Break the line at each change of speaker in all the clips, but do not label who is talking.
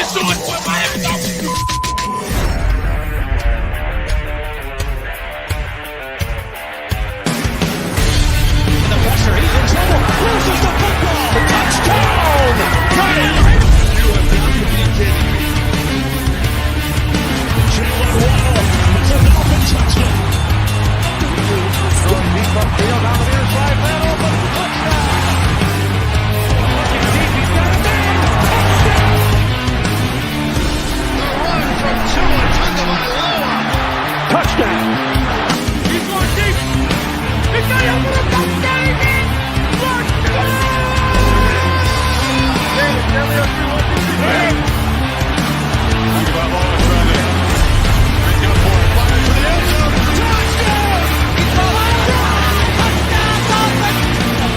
just do it for Miami Dolphins. The pressure, he's in trouble. Loses the football. Touchdown! Miami! You have got to be kidding me. Jalen Waddle. It's a Dolphin touchdown. Throwing deep upfield on the near side. Man open. Touchdown! Looking deep. He's got a man. Touchdown! The run from Tua Tagovailoa. Touchdown! He's going deep. He's got it for a touchdown. Touchdown!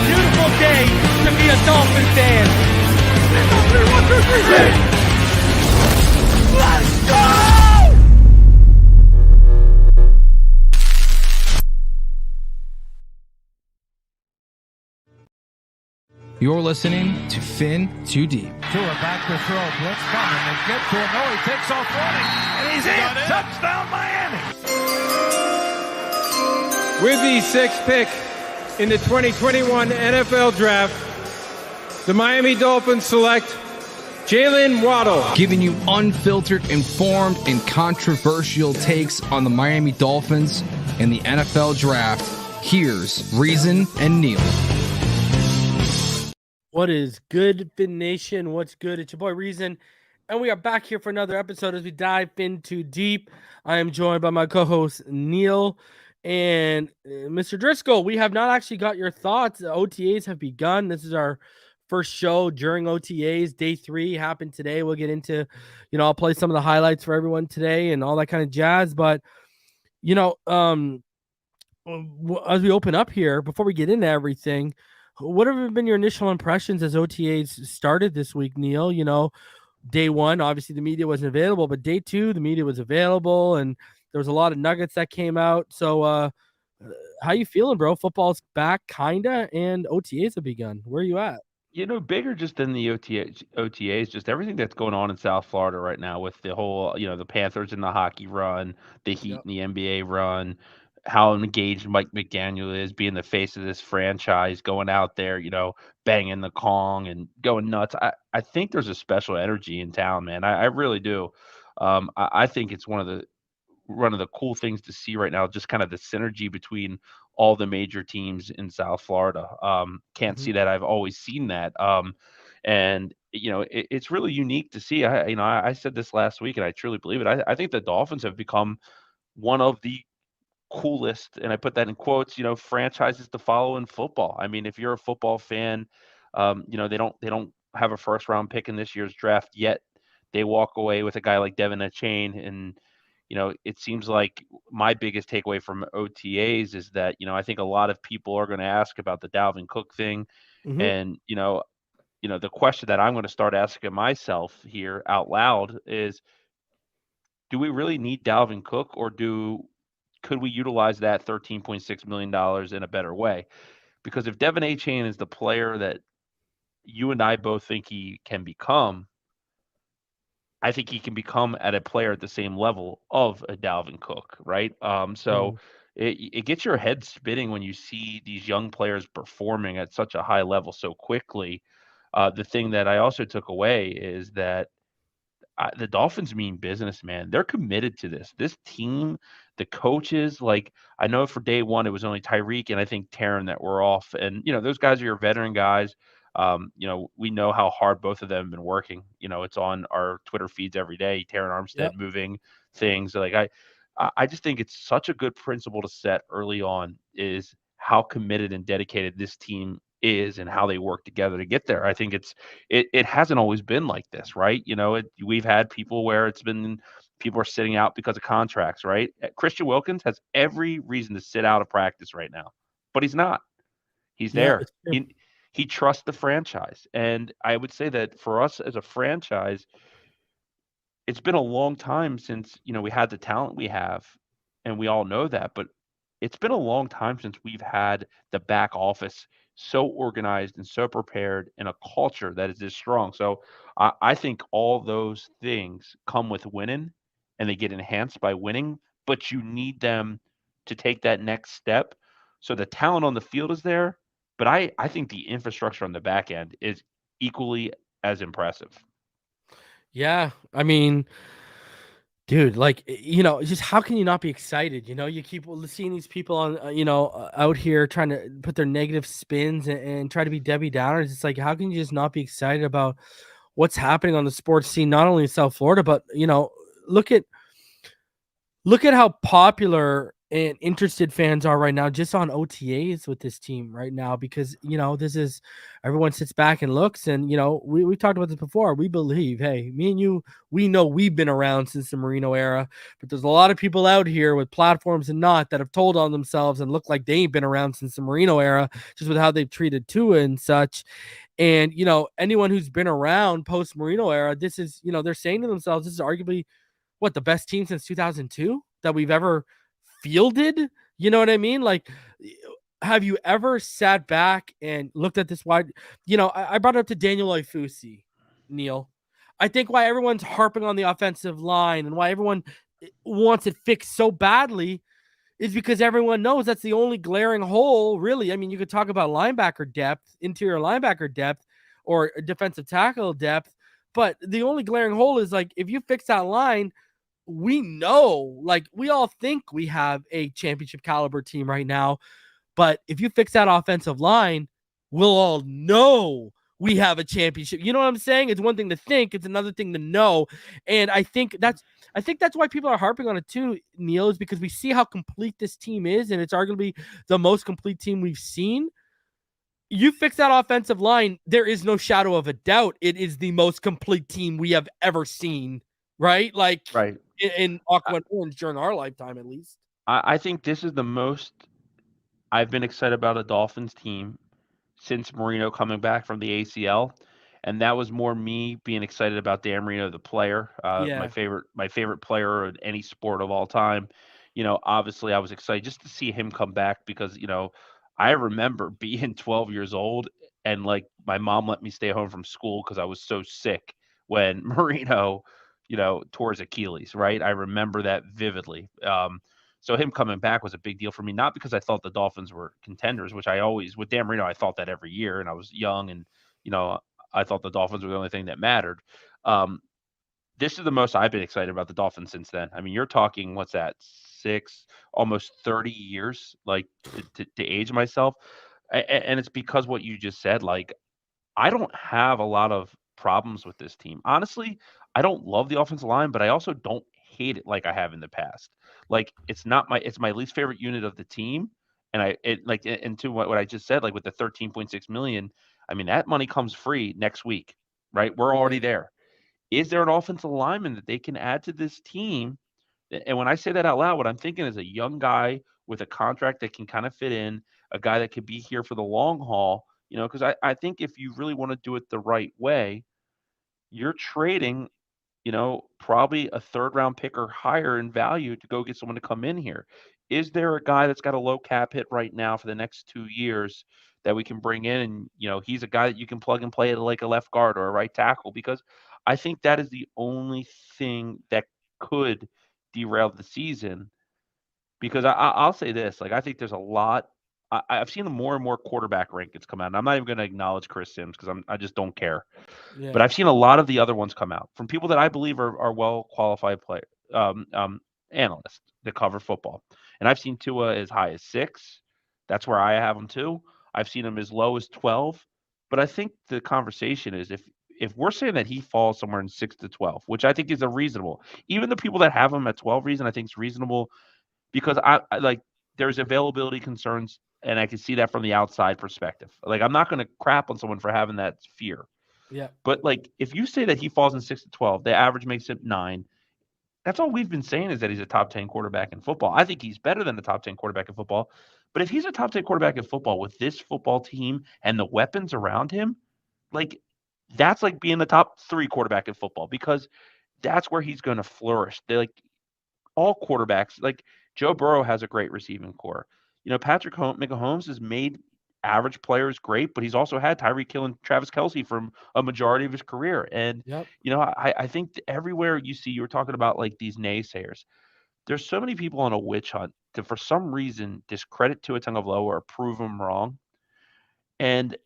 Beautiful day to be a Dolphin fan. 1, 2, 3, let's go!
You're listening to Fin Too Deep.
Tua back to throw. Blitz coming. They get to him. No, he takes off running. And he's in. Touchdown, Miami.
With the sixth pick in the 2021 NFL Draft, the Miami Dolphins select Jalen Waddle.
Giving you unfiltered, informed, and controversial takes on the Miami Dolphins and the NFL Draft. Here's Reason and Neal.
What is good, Fin Nation? What's good? It's your boy Reason, and we are back here for another episode as we dive into deep. I am joined by my co-host Neal and Mr. Driscoll. We have not actually got your thoughts. The OTAs have begun. This is our first show during OTAs. Day 3 happened today. We'll get into, I'll play some of the highlights for everyone today and all that kind of jazz. But, as we open up here, before we get into everything, what have been your initial impressions as OTAs started this week, Neal? Day 1, obviously the media wasn't available, but day 2, the media was available, and there was a lot of nuggets that came out. So how you feeling, bro? Football's back, kinda, and OTAs have begun. Where are you at?
Bigger just than the OTAs, just everything that's going on in South Florida right now with the whole, the Panthers in the hockey run, the Heat in the NBA run, how engaged Mike McDaniel is, being the face of this franchise, going out there, banging the Kong and going nuts. I think there's a special energy in town, man. I really do. I think it's one of the cool things to see right now, just kind of the synergy between all the major teams in South Florida. Can't see that. I've always seen that. And it's really unique to see. I said this last week, and I truly believe it. I think the Dolphins have become one of the coolest, and I put that in quotes, franchises to follow in football. I mean, if you're a football fan, they don't have a first round pick in this year's draft yet. They walk away with a guy like Devon Achane, and it seems like my biggest takeaway from OTAs is that I think a lot of people are going to ask about the Dalvin Cook thing, and the question that I'm going to start asking myself here out loud is, do we really need Dalvin Cook, or could we utilize that $13.6 million in a better way? Because if Devon Achane is the player that you and I both think he can become, I think he can become at a player at the same level of a Dalvin Cook, right? It gets your head spinning when you see these young players performing at such a high level so quickly. The thing that I also took away is that the Dolphins mean business, man. They're committed to this. This team, the coaches, I know for day 1 it was only Tyreek and I think Taron that were off. And, those guys are your veteran guys. We know how hard both of them have been working. It's on our Twitter feeds every day. Taron Armstead moving things. I just think it's such a good principle to set early on, is how committed and dedicated this team is and how they work together to get there. I think it hasn't always been like this, right? We've had people where people are sitting out because of contracts, right? Christian Wilkins has every reason to sit out of practice right now, but he's not. He's there. He trusts the franchise. And I would say that for us as a franchise, it's been a long time since, we had the talent we have, and we all know that, but it's been a long time since we've had the back office so organized and so prepared in a culture that is this strong. So I think all those things come with winning and they get enhanced by winning, but you need them to take that next step. So the talent on the field is there, but I think the infrastructure on the back end is equally as impressive.
Yeah, I mean, dude, like, just how can you not be excited? You keep seeing these people on, out here trying to put their negative spins and try to be Debbie Downers. It's like, how can you just not be excited about what's happening on the sports scene, not only in South Florida, but look at how popular and interested fans are right now just on OTAs with this team right now, because this is, everyone sits back and looks, and we've talked about this before. We believe, hey, me and you, we know we've been around since the Marino era, but there's a lot of people out here with platforms and not that have told on themselves and look like they ain't been around since the Marino era, just with how they've treated Tua and such. And anyone who's been around post Marino era, this is, they're saying to themselves, this is arguably the best team since 2002 that we've ever fielded. You know what I mean? Like, have you ever sat back and looked at this wide? I brought it up to Daniel Oifusi, Neal. I think why everyone's harping on the offensive line and why everyone wants it fixed so badly is because everyone knows that's the only glaring hole, really. I mean, you could talk about linebacker depth, interior linebacker depth, or defensive tackle depth, but the only glaring hole is, like, if you fix that line, we know, like, we all think we have a championship caliber team right now, but if you fix that offensive line, we'll all know we have a championship. You know what I'm saying? It's one thing to think, it's another thing to know. And I think that's why people are harping on it too, Neal, is because we see how complete this team is, and it's arguably the most complete team we've seen. You fix that offensive line, there is no shadow of a doubt it is the most complete team we have ever seen, right? Like,
Right.
in Aqua and Orange during our lifetime, at least.
I think this is the most I've been excited about a Dolphins team since Marino coming back from the ACL, and that was more me being excited about Dan Marino, the player,
Yeah.
my favorite player in any sport of all time. Obviously, I was excited just to see him come back because I remember being 12 years old and like my mom let me stay home from school because I was so sick when Marino, tore his Achilles. Right, I remember that vividly. So him coming back was a big deal for me, not because I thought the Dolphins were contenders, which I always with Dan Marino I thought that every year, and I was young, and you know I thought the Dolphins were the only thing that mattered. Um, this is the most I've been excited about the Dolphins since then. I mean, you're talking what's that, almost 30 years, like to age myself, and it's because what you just said. Like I don't have a lot of problems with this team. Honestly, I don't love the offensive line, but I also don't hate it like I have in the past. Like it's my least favorite unit of the team. And and to what I just said, like with the 13.6 million, I mean that money comes free next week, right? We're already there. Is there an offensive lineman that they can add to this team? And when I say that out loud, what I'm thinking is a young guy with a contract that can kind of fit in, a guy that could be here for the long haul, because I think if you really want to do it the right way, you're trading, probably a third round pick or higher in value to go get someone to come in here. Is there a guy that's got a low cap hit right now for the next 2 years that we can bring in? And, he's a guy that you can plug and play at like a left guard or a right tackle, because I think that is the only thing that could derail the season. Because I'll say this, like I think there's a lot. I've seen more and more quarterback rankings come out, and I'm not even going to acknowledge Chris Sims because I just don't care. But
Yeah.
I've seen a lot of the other ones come out from people that I believe are well qualified analysts that cover football, and I've seen Tua as high as 6. That's where I have him too. I've seen him as low as 12. But I think the conversation is if we're saying that he falls somewhere in 6 to 12, which I think is a reasonable, even the people that have him at 12 reason I think is reasonable because I like there's availability concerns, and I can see that from the outside perspective. Like I'm not going to crap on someone for having that fear,
Yeah.
but like if you say that he falls in 6 to 12, the average makes it 9. That's all we've been saying is that he's a top 10 quarterback in football. I think he's better than the top 10 quarterback in football. But if he's a top 10 quarterback in football with this football team and the weapons around him, like that's like being the top 3 quarterback in football because that's where he's going to flourish. They like all quarterbacks, like Joe Burrow has a great receiving core. Patrick Mahomes has made average player is great, but he's also had Tyreek Hill and Travis Kelce from a majority of his career. And,
Yep.
I think everywhere you were talking about like these naysayers, there's so many people on a witch hunt to, for some reason, discredit Tua Tagovailoa or prove him wrong. And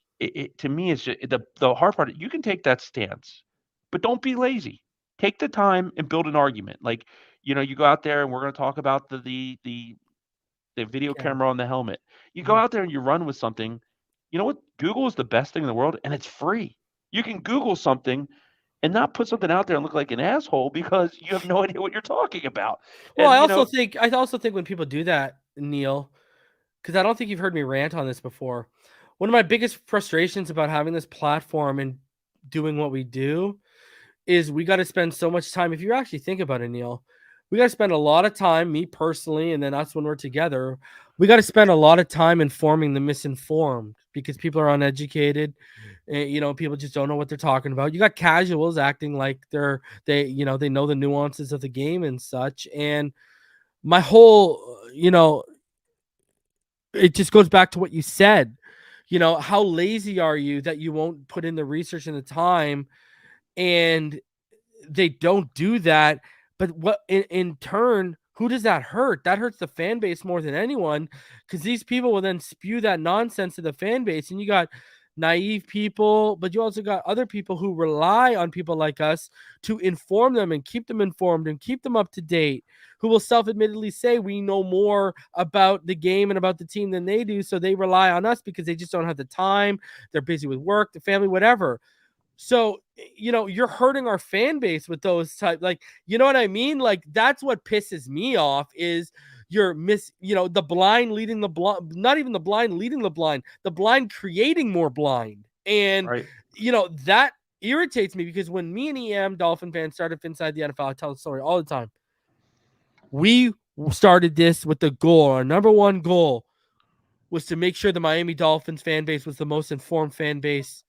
to me, it's just, the hard part. You can take that stance, but don't be lazy. Take the time and build an argument. Like, you go out there and we're going to talk about the video
Yeah.
camera on the helmet. You go out there and you run with something. You know what? Google is the best thing in the world, and it's free. You can Google something and not put something out there and look like an asshole because you have no idea what you're talking about.
Well,
And
I also think when people do that, Neal, because I don't think you've heard me rant on this before. One of my biggest frustrations about having this platform and doing what we do is we got to spend so much time. If you actually think about it, Neal, we got to spend a lot of time, me personally, and then us when we're together, we got to spend a lot of time informing the misinformed because people are uneducated. And, people just don't know what they're talking about. You got casuals acting like they know the nuances of the game and such. And my whole, it just goes back to what you said. How lazy are you that you won't put in the research and the time? And they don't do that. But what in turn, who does that hurt? That hurts the fan base more than anyone, because these people will then spew that nonsense to the fan base. And you got naive people, but you also got other people who rely on people like us to inform them and keep them informed and keep them up to date, who will self-admittedly say we know more about the game and about the team than they do. So they rely on us because they just don't have the time. They're busy with work, the family, whatever. So, you're hurting our fan base with those type, like, you know what I mean? Like, that's what pisses me off is the blind leading the blind, not even the blind leading the blind creating more blind. And,
right.
That irritates me because when me and EM Dolphin fans started Inside the NFL, I tell the story all the time. We started this with the goal. Our number one goal was to make sure the Miami Dolphins fan base was the most informed fan base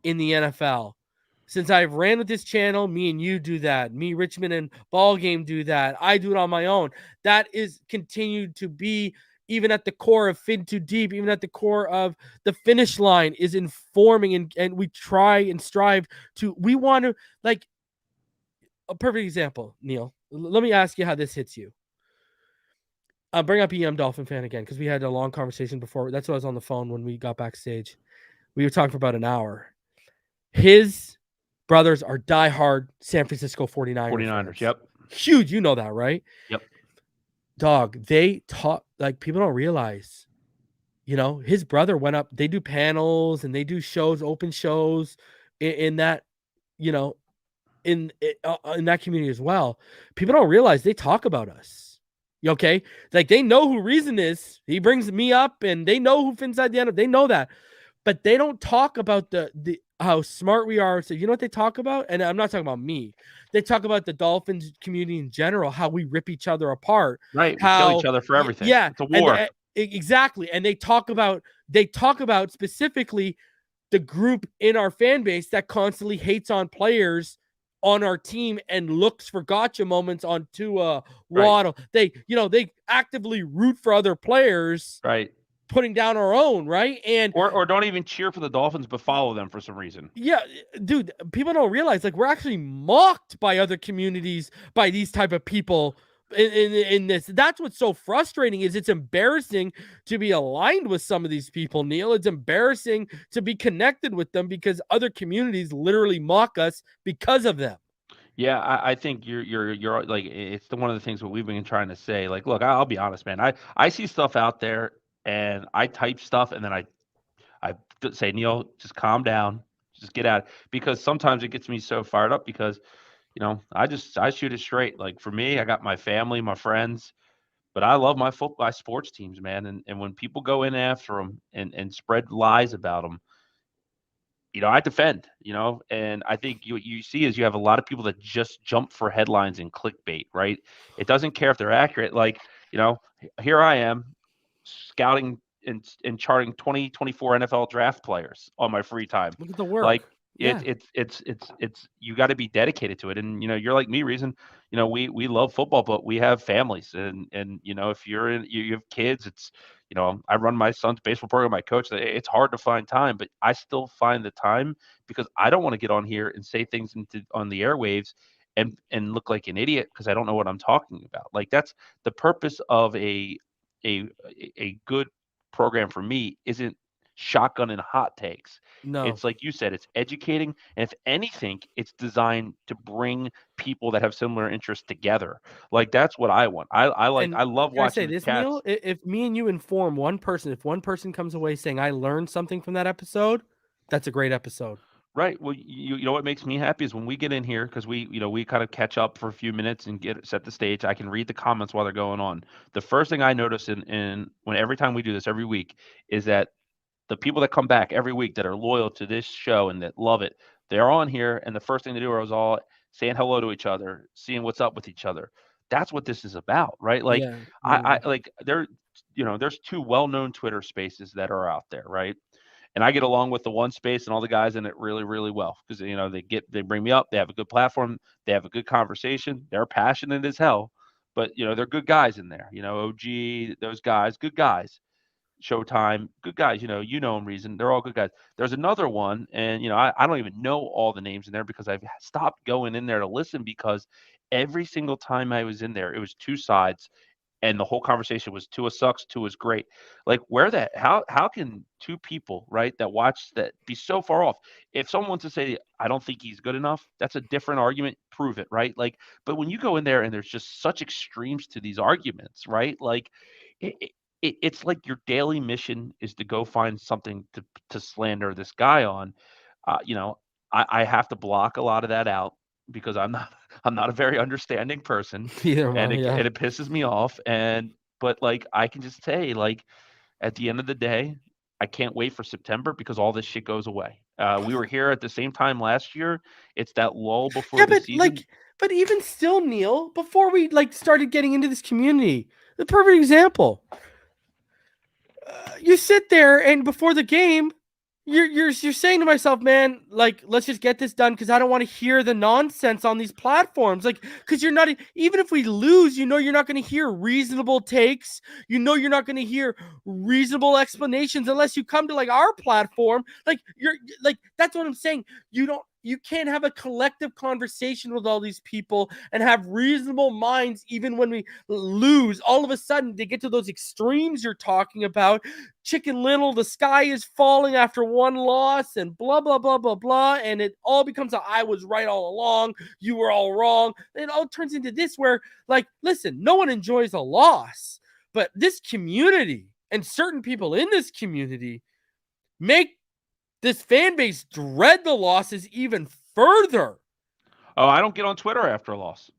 in the NFL. Since I've ran with this channel, me and you do that. Me, Richmond, and Ball Game do that. I do it on my own. That is continued to be even at the core of Fin Too Deep, even at the core of the finish line is informing, and we try and strive to. We want to, like, a perfect example, Neal. Let me ask you how this hits you. I'll bring up EM Dolphin fan again because we had a long conversation before. That's why I was on the phone when we got backstage. We were talking for about an hour. His brothers are diehard San Francisco 49ers.
Fans. Yep.
Huge. You know that, right?
Yep.
Dog, they talk, like, people don't realize, his brother went up. They do panels and they do shows, open shows in that, in that community as well. People don't realize they talk about us. Okay? Like, they know who Reason is. He brings me up, and they know who Phinside the end. They know that. But they don't talk about the how smart we are. So you know what they talk about? And I'm not talking about me. They talk about the Dolphins community in general, how we rip each other apart.
Right. We kill each other for everything.
Yeah.
It's a war.
Exactly. And they talk about specifically the group in our fan base that constantly hates on players on our team and looks for gotcha moments on Tua, Waddle.
Right.
They actively root for other players.
Right.
Putting down our own, right? And
or don't even cheer for the Dolphins, but follow them for some reason.
Yeah, dude, people don't realize, like, we're actually mocked by other communities by these type of people in this. That's what's so frustrating is it's embarrassing to be aligned with some of these people, Neal. It's embarrassing to be connected with them because other communities literally mock us because of them.
Yeah, I think you're like, it's one of the things that we've been trying to say. Like, look, I'll be honest, man. I see stuff out there. And I type stuff, and then I say, Neal, just calm down, just get out. Because sometimes it gets me so fired up because, I shoot it straight. Like, for me, I got my family, my friends, but I love my sports teams, man. And when people go in after them and spread lies about them, I defend, and I think you see is you have a lot of people that just jump for headlines and clickbait, right? It doesn't care if they're accurate. Like, here I am, scouting and charting 2024 NFL draft players on my free time.
Look at the work.
Like, it's you got to be dedicated to it. And you're like me, Reason. We love football, but we have families, and if you have kids, it's I run my son's baseball program, my coach. It's hard to find time, but I still find the time because I don't want to get on here and say things on the airwaves and look like an idiot because I don't know what I'm talking about. Like that's the purpose of a good program for me isn't shotgun and hot takes.
No.
It's like you said, it's educating, and if anything, it's designed to bring people that have similar interests together. Like that's what I want. I love
Can I say
watching the
this,
cats.
Neal? If me and you inform one person, if one person comes away saying I learned something from that episode, that's a great episode.
Right. Well, you know what makes me happy is when we get in here because we kind of catch up for a few minutes and set the stage. I can read the comments while they're going on. The first thing I notice in when every time we do this every week is that the people that come back every week that are loyal to this show and that love it, they're on here, and the first thing they do is all saying hello to each other, seeing what's up with each other. That's what this is about, right? Like
Yeah,
I like there's two well-known Twitter spaces that are out there, right? And I get along with the one space and all the guys in it really, really well because they bring me up, they have a good platform, they have a good conversation, they're passionate as hell, but they're good guys in there. OG, those guys, good guys. Showtime, good guys, you know them, Reason. They're all good guys. There's another one, and I don't even know all the names in there because I've stopped going in there to listen because every single time I was in there, it was two sides, and the whole conversation was Tua sucks, Tua's great. Like how can two people, right, that watch that be so far off? If someone wants to say I don't think he's good enough, that's a different argument. Prove it, right? Like, but when you go in there and there's just such extremes to these arguments, right? Like it's like your daily mission is to go find something to slander this guy on. I have to block a lot of that out because I'm not a very understanding person,
Either
and
one, yeah.
it pisses me off. But like I can just say, like, at the end of the day, I can't wait for September because all this shit goes away. We were here at the same time last year. It's that lull before the season.
But even still, Neal, before we started getting into this community, the perfect example. You sit there and before the game, you're saying to myself, man, like, let's just get this done because I don't want to hear the nonsense on these platforms. Like, because you're not, even if we lose, you're not going to hear reasonable takes. You're not going to hear reasonable explanations unless you come to our platform. Like, that's what I'm saying. You can't have a collective conversation with all these people and have reasonable minds even when we lose. All of a sudden, they get to those extremes you're talking about. Chicken Little, the sky is falling after one loss and blah, blah, blah, blah, blah. And it all becomes I was right all along. You were all wrong. It all turns into this where, listen, no one enjoys a loss. But this community and certain people in this community make this fan base dread the losses even further.
Oh, I don't get on Twitter after a loss.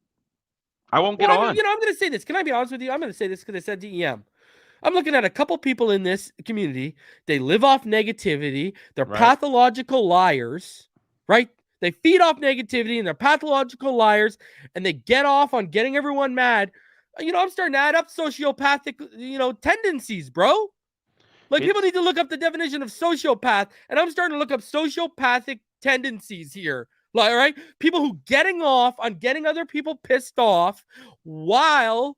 I won't get on.
I'm going to say this. Can I be honest with you? I'm going to say this because I said to EM. I'm looking at a couple people in this community. They live off negativity. They're pathological liars, right? They feed off negativity and they're pathological liars, and they get off on getting everyone mad. I'm starting to add up sociopathic, tendencies, bro. People need to look up the definition of sociopath, and I'm starting to look up sociopathic tendencies here. Right? People who getting off on getting other people pissed off while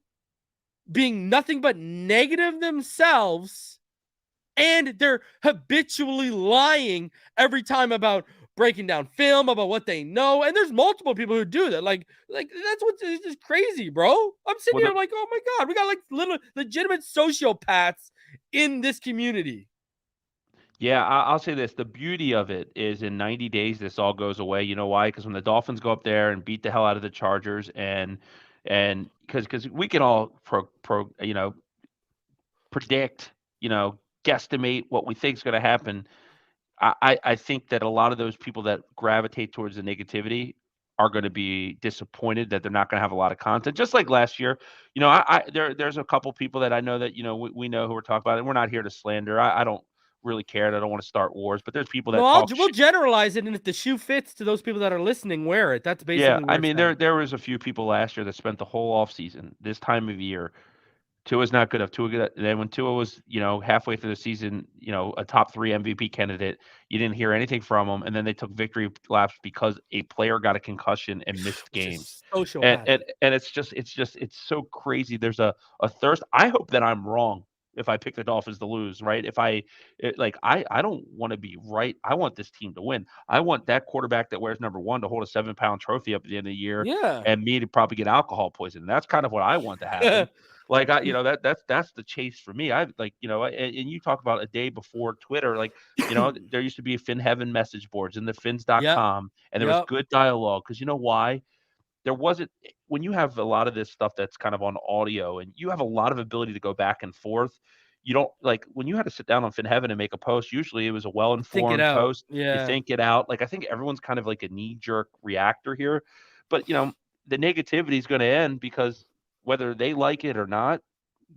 being nothing but negative themselves, and they're habitually lying every time about breaking down film, about what they know. And there's multiple people who do that. Like that's what's just crazy, bro. I'm sitting here like, oh my God, we got little legitimate sociopaths in this community.
Yeah, I'll say this. The beauty of it is in 90 days, this all goes away. You know why? Because when the Dolphins go up there and beat the hell out of the Chargers and because we can all predict, guesstimate what we think is going to happen. I think that a lot of those people that gravitate towards the negativity are going to be disappointed that they're not going to have a lot of content. Just like last year, there's a couple people that I know that we know who we're talking about, and we're not here to slander. I don't really care. I don't want to start wars, but there's people that
we'll generalize it, and if the shoe fits to those people that are listening, wear it. That's basically
I mean there was a few people last year that spent the whole off season this time of year. Tua's not good enough. Then when Tua was, halfway through the season, a top 3 MVP candidate, you didn't hear anything from him. And then they took victory laps because a player got a concussion and missed games. And it's so crazy. There's a thirst. I hope that I'm wrong. if I pick the Dolphins to lose, right? I don't want to be right. I want this team to win. I want that quarterback that wears number 1 to hold a 7-pound trophy up at the end of the year,
Yeah.
and me to probably get alcohol poisoning. That's kind of what I want to happen. Like that's the chase for me. I like, and you talk about a day before Twitter, like, there used to be Fin Heaven message boards and the fins.com, and there was good dialogue. Cause you know why? There wasn't, when you have a lot of this stuff that's kind of on audio and you have a lot of ability to go back and forth, you don't like when you had to sit down on Fin Heaven and make a post, usually it was a well-informed post.
Yeah.
You think it out. Like, I think everyone's kind of like a knee-jerk reactor here, but the negativity is going to end because whether they like it or not,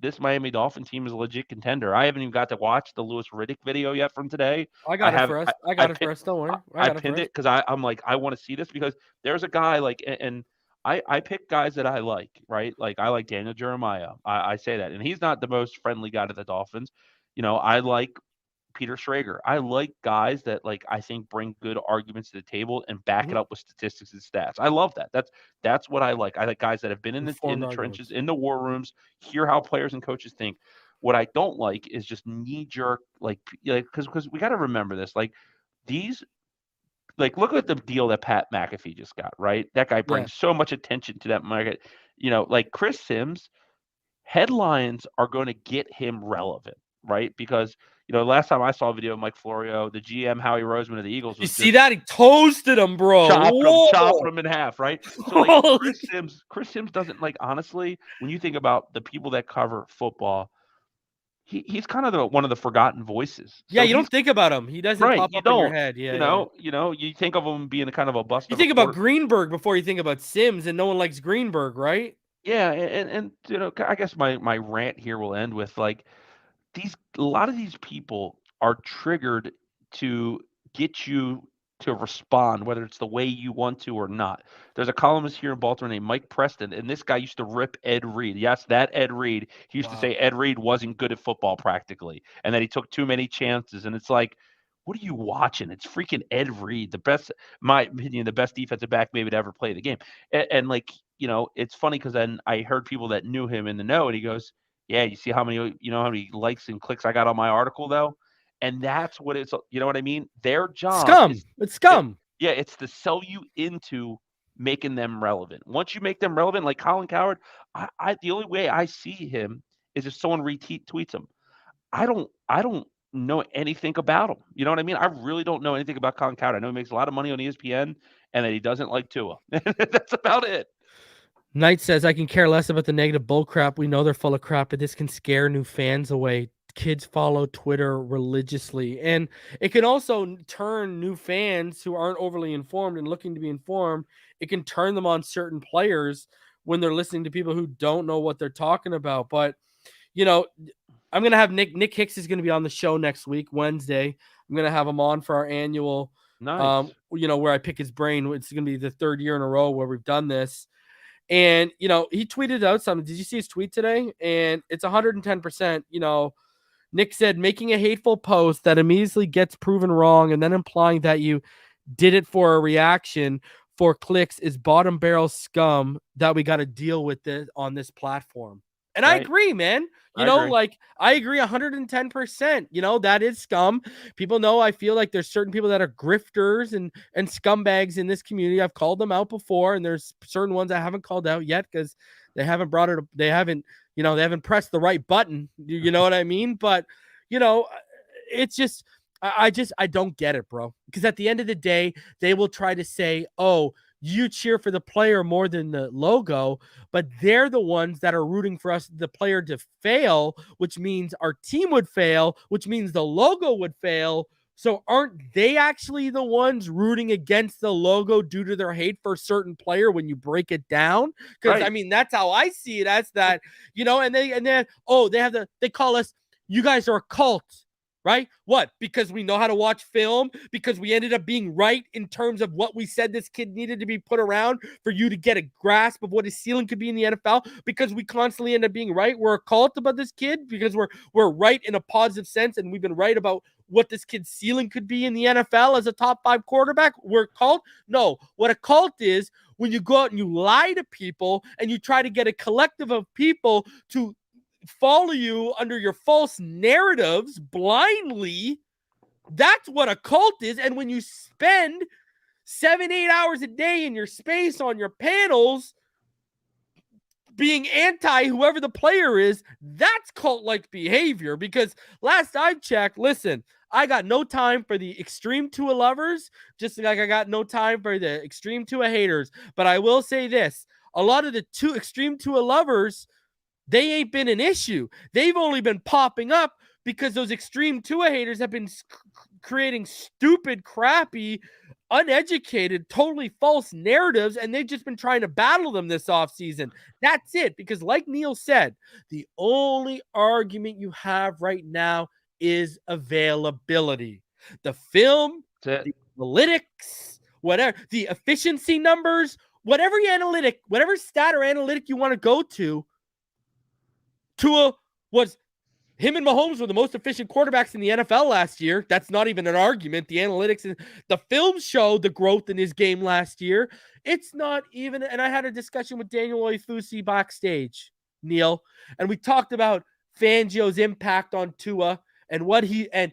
this Miami Dolphin team is a legit contender. I haven't even got to watch the Louis Riddick video yet from today.
I got it for us. Don't worry.
I pinned it because I'm like, I want to see this because there's a guy like, and I pick guys that I like, right? Like, I like Daniel Jeremiah. I say that. And he's not the most friendly guy to the Dolphins. I like Peter Schrager. I like guys that, like, I think bring good arguments to the table and back it up with statistics and stats. I love that. That's what I like. I like guys that have been in the trenches, in the war rooms, hear how players and coaches think. What I don't like is just knee jerk, because we got to remember this. Like, look at the deal that Pat McAfee just got, right? That guy brings so much attention to that market. Like Chris Sims, headlines are going to get him relevant, right? Because last time I saw a video of Mike Florio, the GM Howie Roseman of the Eagles,
you see that? He toasted him, bro.
Chopped him in half, right? So like Chris Sims doesn't, like, honestly, when you think about the people that cover football, he's kind of one of the forgotten voices.
So you don't think about him. He doesn't pop up in your head. Yeah,
you think of him being a kind of a bust.
You think about Greenberg before you think about Sims, and no one likes Greenberg, right?
Yeah, and I guess my rant here will end with, like, a lot of these people are triggered to get you to respond, whether it's the way you want to or not. There's a columnist here in Baltimore named Mike Preston, and this guy used to rip Ed Reed. Yes, that Ed Reed. He used to say Ed Reed wasn't good at football practically, and that he took too many chances. And it's like, what are you watching? It's freaking Ed Reed, the best, my opinion, the best defensive back maybe to ever play the game. And like, it's funny because then I heard people that knew him in the know, and he goes, yeah, you see how many likes and clicks I got on my article, though? And that's what it's, you know what I mean? Their job
It's scum.
It's to sell you into making them relevant. Once you make them relevant, like Colin Cowherd, the only way I see him is if someone retweets him. I don't know anything about him. You know what I mean? I really don't know anything about Colin Cowherd. I know he makes a lot of money on ESPN and that he doesn't like Tua. That's about it.
Knight says, I can care less about the negative bull crap. We know they're full of crap, but this can scare new fans away. Kids follow Twitter religiously. And it can also turn new fans who aren't overly informed and looking to be informed. It can turn them on certain players when they're listening to people who don't know what they're talking about. But, I'm going to have Nick Hicks is going to be on the show next week, Wednesday. I'm going to have him on for our annual,
nice.
Where I pick his brain. It's going to be the third year in a row where we've done this. And, he tweeted out something. Did you see his tweet today? And it's 110%. Nick said, making a hateful post that immediately gets proven wrong and then implying that you did it for a reaction for clicks is bottom barrel scum that we got to deal with this on this platform. And right. I agree, man. I agree 110%. That is scum. People know I feel like there's certain people that are grifters and scumbags in this community. I've called them out before, and there's certain ones I haven't called out yet because they haven't brought it. They haven't pressed the right button. You know what I mean? But, it's just, I don't get it, bro. Because at the end of the day, they will try to say, oh, you cheer for the player more than the logo, but they're the ones that are rooting for us, the player to fail, which means our team would fail, which means the logo would fail. So aren't they actually the ones rooting against the logo due to their hate for a certain player when you break it down? Because right. I mean, that's how I see it, as that, and then they call us, you guys are a cult. Right? What? Because we know how to watch film? Because we ended up being right in terms of what we said this kid needed to be put around for you to get a grasp of what his ceiling could be in the NFL? Because we constantly end up being right? We're a cult about this kid because we're right in a positive sense, and we've been right about what this kid's ceiling could be in the NFL as a top 5 quarterback? We're a cult? No. What a cult is when you go out and you lie to people and you try to get a collective of people to follow you under your false narratives blindly. That's what a cult is. And when you spend 7-8 hours a day in your space on your panels being anti whoever the player is, that's cult-like behavior. Because last I checked, listen, I got no time for the extreme Tua lovers, just like I got no time for the extreme Tua haters. But I will say this, a lot of the extreme Tua lovers, they ain't been an issue. They've only been popping up because those extreme Tua haters have been creating stupid, crappy, uneducated, totally false narratives, and they've just been trying to battle them this offseason. That's it. Because like Neal said, the only argument you have right now is availability. The film, the analytics, whatever, the efficiency numbers, whatever stat or analytic you want to go to, Tua was, him and Mahomes were the most efficient quarterbacks in the NFL last year. That's not even an argument. The analytics and the film showed the growth in his game last year. It's not even, and I had a discussion with Daniel Oifusi backstage, Neal, and we talked about Fangio's impact on Tua and what he, and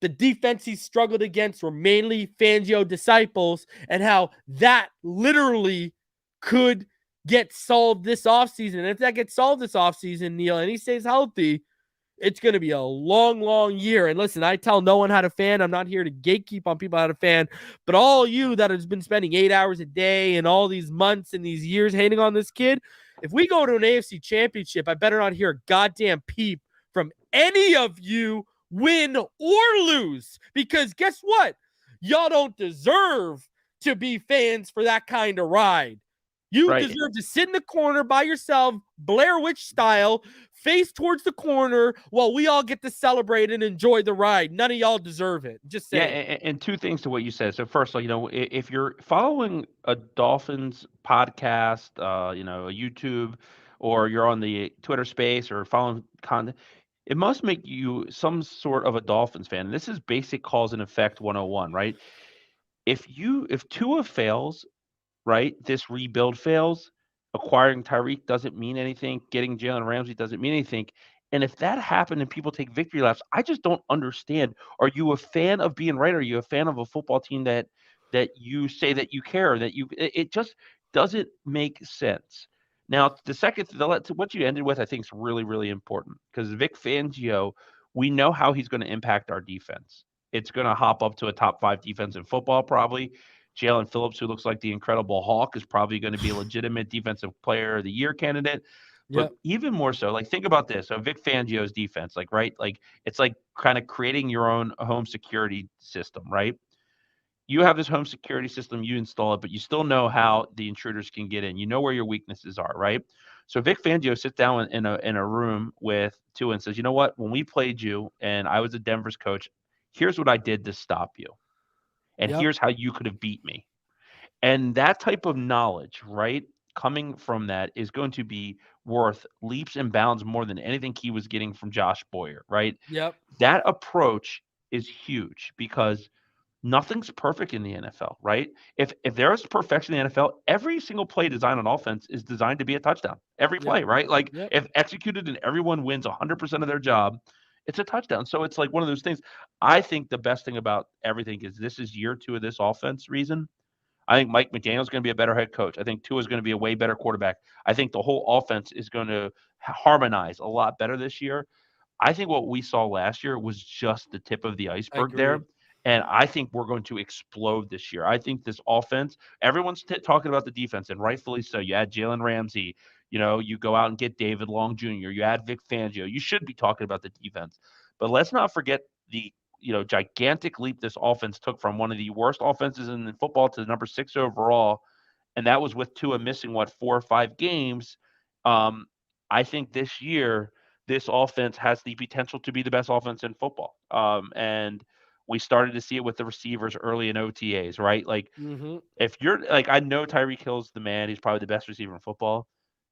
the defense he struggled against were mainly Fangio disciples, and how that literally could get solved this offseason. And if that gets solved this offseason, Neal, and he stays healthy, it's going to be a long, long year. And listen, I tell no one how to fan. I'm not here to gatekeep on people how to fan. But all you that has been spending 8 hours a day and all these months and these years hating on this kid, if we go to an AFC championship, I better not hear a goddamn peep from any of you, win or lose. Because guess what? Y'all don't deserve to be fans for that kind of ride. You deserve to sit in the corner by yourself, Blair Witch style, face towards the corner while we all get to celebrate and enjoy the ride. None of y'all deserve it. Just saying.
Yeah, and two things to what you said. So first, if you're following a Dolphins podcast, a YouTube, or you're on the Twitter space or following content, it must make you some sort of a Dolphins fan. This is basic cause and effect 101, right? If Tua fails, right, this rebuild fails, acquiring Tyreek doesn't mean anything, getting Jalen Ramsey doesn't mean anything. And if that happened and people take victory laps, I just don't understand. Are you a fan of being right? Are you a fan of a football team that you say that you care, it just doesn't make sense. Now, what you ended with, I think, is really, really important, because Vic Fangio, we know how he's going to impact our defense. It's going to hop up to a top 5 defense in football, probably. Jalen Phillips, who looks like the Incredible Hulk, is probably going to be a legitimate defensive player of the year candidate. But even more so, think about this. So Vic Fangio's defense, it's like kind of creating your own home security system, right? You have this home security system, you install it, but you still know how the intruders can get in. You know where your weaknesses are, right? So Vic Fangio sits down in a room with Tua and says, you know what? When we played you and I was a Denver's coach, here's what I did to stop you. And here's how you could have beat me. And that type of knowledge, right, coming from that is going to be worth leaps and bounds more than anything he was getting from Josh Boyer, right?
Yep.
That approach is huge, because nothing's perfect in the NFL, right? If there is perfection in the NFL, every single play designed on offense is designed to be a touchdown. Every play, right? If executed and everyone wins 100% of their job, it's a touchdown. So it's like one of those things. I think the best thing about everything is this is year 2 of this offense reason. I think Mike McDaniel is going to be a better head coach. I think Tua is going to be a way better quarterback. I think the whole offense is going to harmonize a lot better this year. I think what we saw last year was just the tip of the iceberg there. And I think we're going to explode this year. I think this offense, everyone's talking about the defense, and rightfully so. You add Jalen Ramsey, you go out and get David Long Jr., you add Vic Fangio. You should be talking about the defense. But let's not forget the gigantic leap this offense took from one of the worst offenses in football to the number 6 overall. And that was with Tua missing 4 or 5 games. I think this year, this offense has the potential to be the best offense in football. And we started to see it with the receivers early in OTAs, right? If you're I know Tyreek Hill's the man, he's probably the best receiver in football.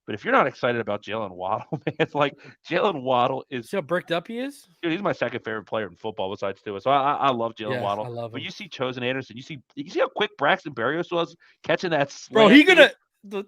But if you're not excited about Jalen Waddle, man, it's Jalen Waddle is
so bricked up he is.
Dude, he's my second favorite player in football besides Tua. So I love Jalen Waddle.
I love him.
But you see Chosen Anderson, you see how quick Braxton Berrios was catching that slant.
Bro, he gonna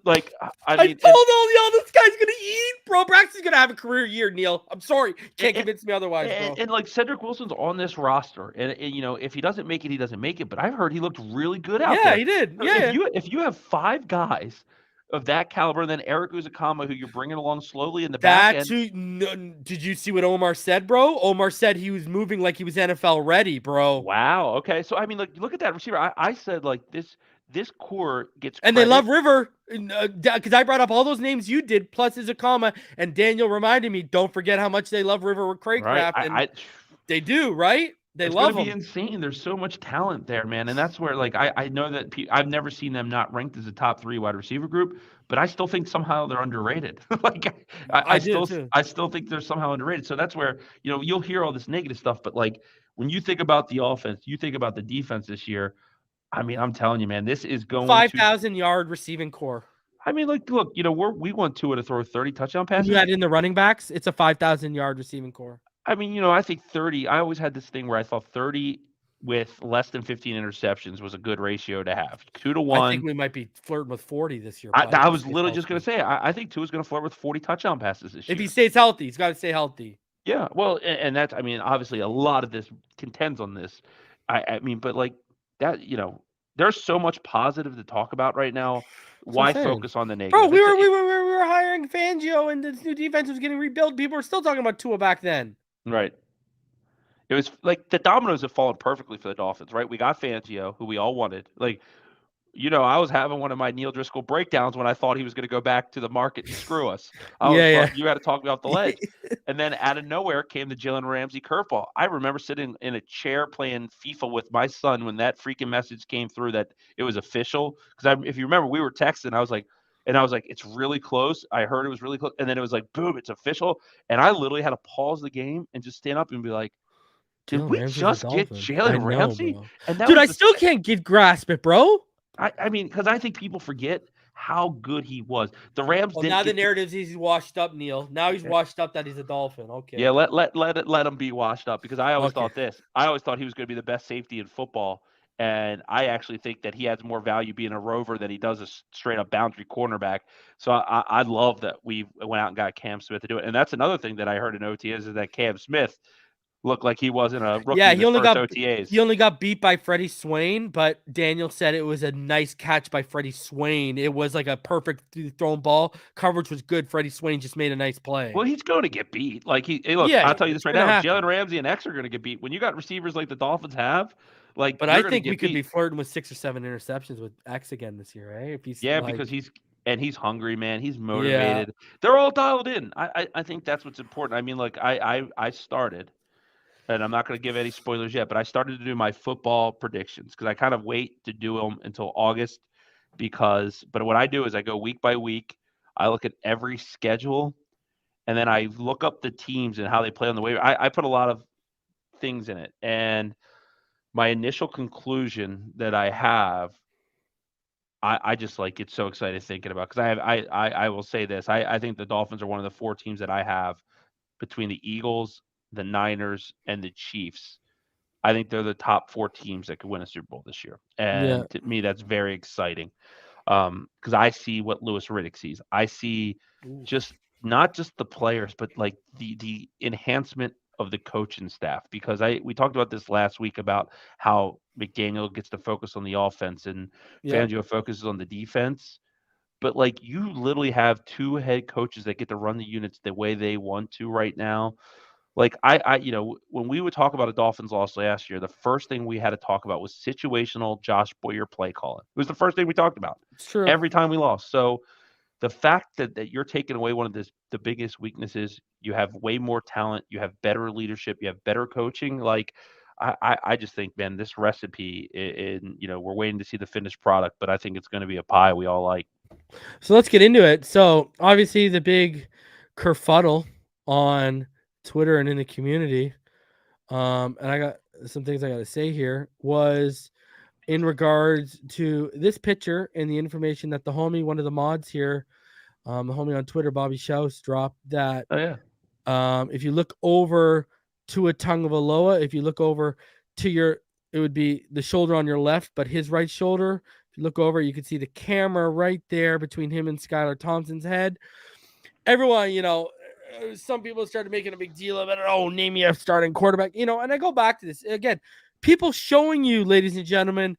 Like,
I
mean,
told all this guy's gonna eat, bro. Braxton's gonna have a career year, Neil. I'm sorry, can't convince me otherwise, bro.
And like Cedric Wilson's on this roster, and if he doesn't make it, he doesn't make it. But I've heard he looked really good out there.
Yeah, he did.
So
Yeah.
if you have 5 guys of that caliber, and then Eric Uzakama, who you're bringing along slowly in the back end.
Did you see what Omar said, bro? Omar said he was moving like he was NFL ready, bro.
Wow. Okay. So I mean, look at that receiver. I said like this core gets
and
credit.
They love River because I brought up all those names you did plus Izakama, and Daniel reminded me. Don't forget how much they love River with Craycraft, and they do, right? They love him.
It's going to be insane. There's so much talent there, man, and that's where like I know that I've never seen them not ranked as a top 3 wide receiver group, but I still think somehow they're underrated. Like I still think they're somehow underrated. So that's where you'll hear all this negative stuff, but like when you think about the offense, you think about the defense this year. I mean, I'm telling you, man, this is going
5,000-yard receiving core.
I mean, like, look, we want Tua to throw 30 touchdown passes.
You had in the running backs, it's a 5,000-yard receiving core.
I mean, I think 30. I always had this thing where I thought 30 with less than 15 interceptions was a a good ratio to have. 2 to 1.
I think we might be flirting with 40 this year.
I was literally just going to say, I think Tua's going to flirt with 40 touchdown passes this year.
If he stays healthy, he's got to stay healthy.
Yeah, well, and that's, I mean, obviously a lot of this contends on this. I mean, but like that, there's so much positive to talk about right now. Why focus on the negative?
Bro, we were hiring Fangio, and this new defense was getting rebuilt. People were still talking about Tua back then.
Right. It was like the dominoes have fallen perfectly for the Dolphins, right? We got Fangio, who we all wanted. Like, I was having one of my Neal Driscoll breakdowns when I thought he was going to go back to the market and screw us. You had to talk me off the ledge. And then out of nowhere came the Jalen Ramsey curveball. I remember sitting in a chair playing FIFA with my son when that freaking message came through that it was official. Because if you remember, we were texting. I was like, it's really close. I heard it was really close. And then it was like, boom, it's official. And I literally had to pause the game and just stand up and be like, did we just get Jalen Ramsey?
Bro.
And
dude, I still can't grasp it, bro.
I mean, because I think people forget how good he was. The Rams.
Well, now the narrative's he's washed up, Neil. Now he's washed up that he's a Dolphin. Okay.
Yeah, let him be washed up because I always thought this. I always thought he was going to be the best safety in football, and I actually think that he has more value being a rover than he does a straight up boundary cornerback. So I love that we went out and got Cam Smith to do it. And that's another thing that I heard in OTAs is that Cam Smith looked like he wasn't a rookie.
Yeah,
he
only got beat by Freddie Swain, but Daniel said it was a nice catch by Freddie Swain. It was like a perfect thrown ball. Coverage was good. Freddie Swain just made a nice play.
Well, he's going to get beat. Like I'll tell you this right now. Jalen Ramsey and X are going to get beat. When you got receivers like the Dolphins have,
but I think we could be flirting with 6 or 7 interceptions with X again this year, right? If he's
because he's hungry, man. He's motivated. Yeah. They're all dialed in. I think that's what's important. I mean, like I started. And I'm not going to give any spoilers yet, but I started to do my football predictions because I kind of wait to do them until August but what I do is I go week by week. I look at every schedule, and then I look up the teams and how they play on the waiver. I put a lot of things in it. And my initial conclusion that I have, I just like get so excited thinking about because I will say this. I think the Dolphins are one of the 4 teams that I have between the Eagles, the Niners, and the Chiefs. I think they're the top 4 teams that could win a Super Bowl this year. And to me, that's very exciting because I see what Louis Riddick sees. I see not just the players, but like the enhancement of the coaching staff because we talked about this last week about how McDaniel gets to focus on the offense and Fangio focuses on the defense. But like you literally have 2 head coaches that get to run the units the way they want to right now. Like I when we would talk about a Dolphins loss last year, the first thing we had to talk about was situational Josh Boyer play calling. It was the first thing we talked about.
It's true.
Every time we lost. So the fact that you're taking away one of the biggest weaknesses, you have way more talent, you have better leadership, you have better coaching. Like I just think, man, this recipe we're waiting to see the finished product, but I think it's going to be a pie we all like.
So let's get into it. So obviously the big kerfuddle on Twitter and in the community, and I got some things I got to say here, was in regards to this picture and the information that the homie, one of the mods here, the homie on Twitter, Bobby Shouse, dropped that.
Oh, yeah.
If you look over Tua Tagovailoa, if you look over to it would be the shoulder on your left, but his right shoulder. If you look over, you can see the camera right there between him and Skylar Thompson's head. Everyone, some people started making a big deal of it. Oh, name me a starting quarterback, and I go back to this again. People showing you, ladies and gentlemen,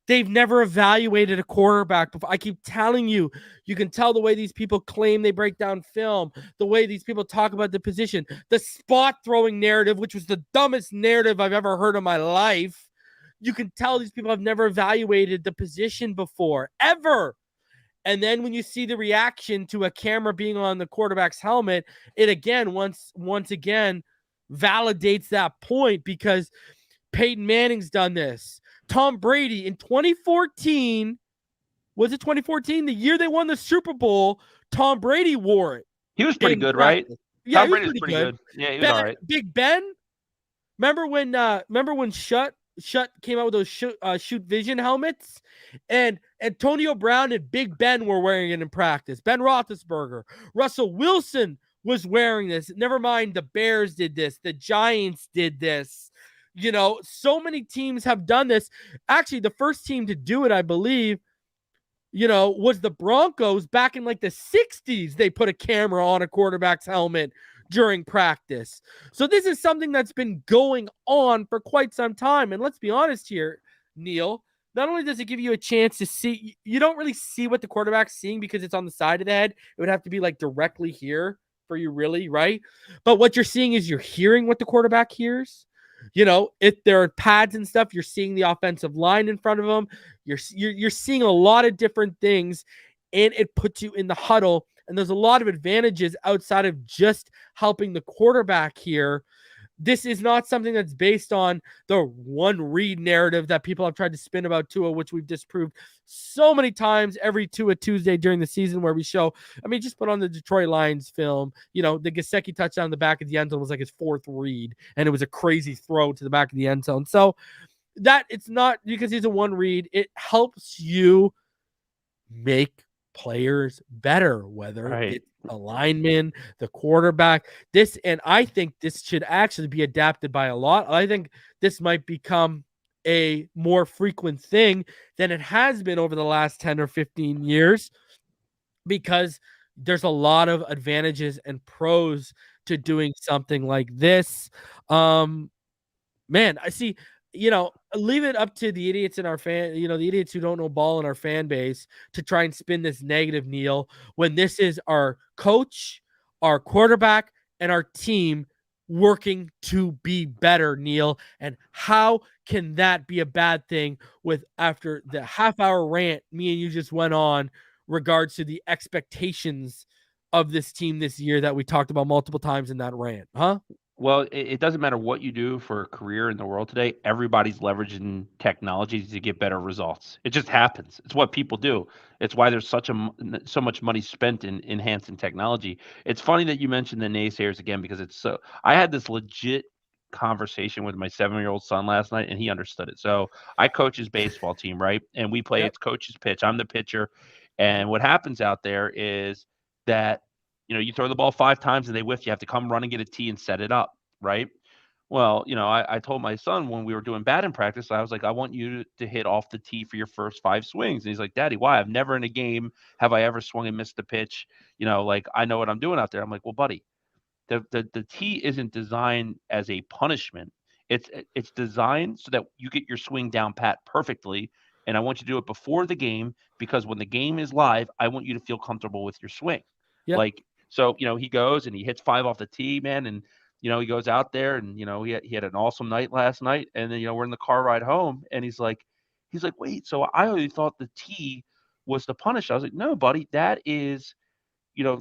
they've never evaluated a quarterback before. I keep telling you, you can tell the way these people claim they break down film, the way these people talk about the position, the spot throwing narrative, which was the dumbest narrative I've ever heard in my life. You can tell these people have never evaluated the position before, ever. And then when you see the reaction to a camera being on the quarterback's helmet, it again, once again, validates that point, because Peyton Manning's done this. Tom Brady in 2014, was it 2014? The year they won the Super Bowl, Tom Brady wore it.
He was pretty good, right?
Yeah,
Tom Brady was pretty good. Yeah, he was all right.
Big Ben, remember when Shut came out with those shoot vision helmets, and Antonio Brown and Big Ben were wearing it in practice. Ben Roethlisberger, Russell Wilson was wearing this. Never mind, the Bears did this. The Giants did this. So many teams have done this. Actually, the first team to do it, I believe, was the Broncos back in like the 60s. They put a camera on a quarterback's helmet during practice. So this is something that's been going on for quite some time. And let's be honest here, Neal, not only does it give you a chance to see, you don't really see what the quarterback's seeing because it's on the side of the head. It would have to be like directly here for you, really, right? But what you're seeing is you're hearing what the quarterback hears. If there are pads and stuff, you're seeing the offensive line in front of them. You're seeing a lot of different things, and it puts you in the huddle. And there's a lot of advantages outside of just helping the quarterback here. This is not something that's based on the one read narrative that people have tried to spin about Tua, which we've disproved so many times every Tua Tuesday during the season, where we show, just put on the Detroit Lions film, the Gesicki touchdown in the back of the end zone was like his fourth read, and it was a crazy throw to the back of the end zone. So that it's not because he's a one read, it helps you make players better, whether it's a lineman, the quarterback, and I think this should actually be adapted by a lot. I think this might become a more frequent thing than it has been over the last 10 or 15 years, because there's a lot of advantages and pros to doing something like this. Man, I see, leave it up to the idiots in our the idiots who don't know ball in our fan base to try and spin this negative, Neal, when this is our coach, our quarterback, and our team working to be better, Neal. And how can that be a bad thing after the half-hour rant me and you just went on regards to the expectations of this team this year that we talked about multiple times in that rant, huh?
Well, it doesn't matter what you do for a career in the world today. Everybody's leveraging technology to get better results. It just happens. It's what people do. It's why there's so much money spent in enhancing technology. It's funny that you mentioned the naysayers again, because I had this legit conversation with my 7-year-old son last night, and he understood it. So I coach his baseball team, right? And we play It's coach's pitch. I'm the pitcher. And what happens out there is that you throw the ball 5 times and they whiff. You have to come run and get a tee and set it up, right? Well, I told my son when we were doing batting practice, I was like, I want you to hit off the tee for your first 5 swings. And he's like, Daddy, why? I've never in a game have I ever swung and missed the pitch. I know what I'm doing out there. I'm like, well, buddy, the tee isn't designed as a punishment. It's designed so that you get your swing down pat perfectly. And I want you to do it before the game, because when the game is live, I want you to feel comfortable with your swing. Yep. So, he goes and he hits 5 off the tee, man. And, he goes out there and, he had an awesome night last night. And then, we're in the car ride home and he's like, wait, so I always thought the tee was the punish. I was like, no, buddy, that is,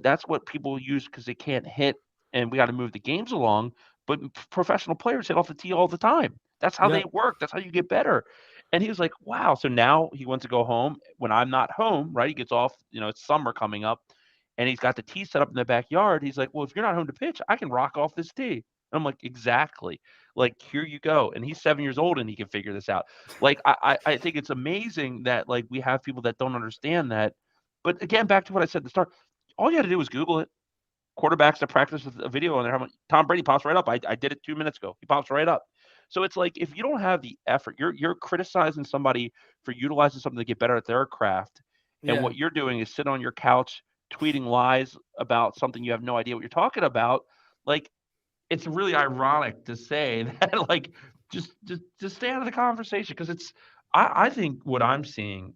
that's what people use because they can't hit and we got to move the games along. But professional players hit off the tee all the time. That's how they work. That's how you get better. And he was like, wow. So now he wants to go home when I'm not home, right? He gets off, it's summer coming up. And he's got the tee set up in the backyard. He's like, well, if you're not home to pitch, I can rock off this tee. And I'm like, exactly. Here you go. And he's 7 years old and he can figure this out. I think it's amazing that we have people that don't understand that. But again, back to what I said at the start, all you had to do was Google it. Quarterbacks that practice with a video on there. Tom Brady pops right up. I did it 2 minutes ago. He pops right up. So it's like if you don't have the effort, you're criticizing somebody for utilizing something to get better at their craft, and
Yeah.
what you're doing is sitting on your couch tweeting lies about something you have no idea what you're talking about. Like it's really ironic to say that like just stay out of the conversation because it's I think what I'm seeing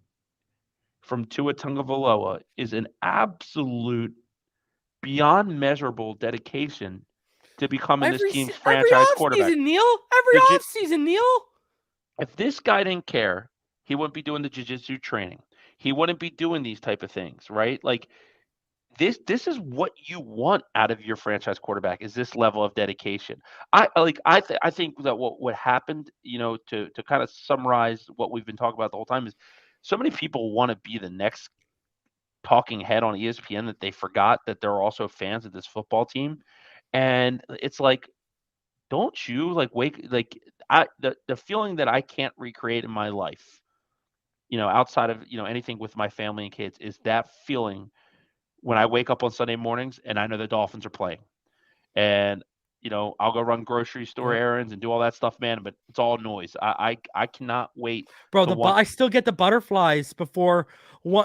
from Tua Tagovailoa is an absolute beyond measurable dedication to becoming this team's
Every
franchise
off
quarterback.
season, Neil. Every
Jiu-
off season, Neil.
If this guy didn't care, he wouldn't be doing the jiu-jitsu training. He wouldn't be doing these type of things, right? Like this is what you want out of your franchise quarterback is this level of dedication. I think that what happened, to kind of summarize what we've been talking about the whole time is so many people want to be the next talking head on ESPN that they forgot that there are also fans of this football team. And it's like, don't you like wake like the feeling that I can't recreate in my life, outside of anything with my family and kids is that feeling when I wake up on Sunday mornings and I know the Dolphins are playing. And I'll go run grocery store
Yeah.
errands and do all that stuff, man. But it's all noise. I cannot wait.
Bro,
to
I still get the butterflies before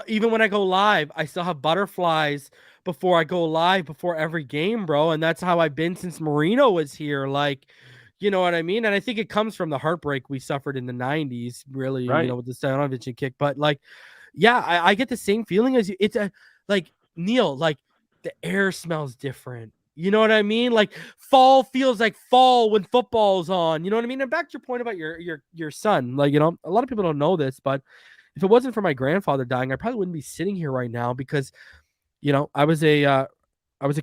even when I go live. I still have butterflies before I go live before every game, bro. And that's how I've been since Marino was here. Like, you know what I mean? And I think it comes from the heartbreak we suffered in the 90s, really,
Right.
with the Stanovic kick. But like, yeah, I get the same feeling as you. It's like Neil, like the air smells different. You know what I mean? Like fall feels like fall when football's on. You know what I mean? And back to your point about your son, like, a lot of people don't know this, but if it wasn't for my grandfather dying, I probably wouldn't be sitting here right now because, I was a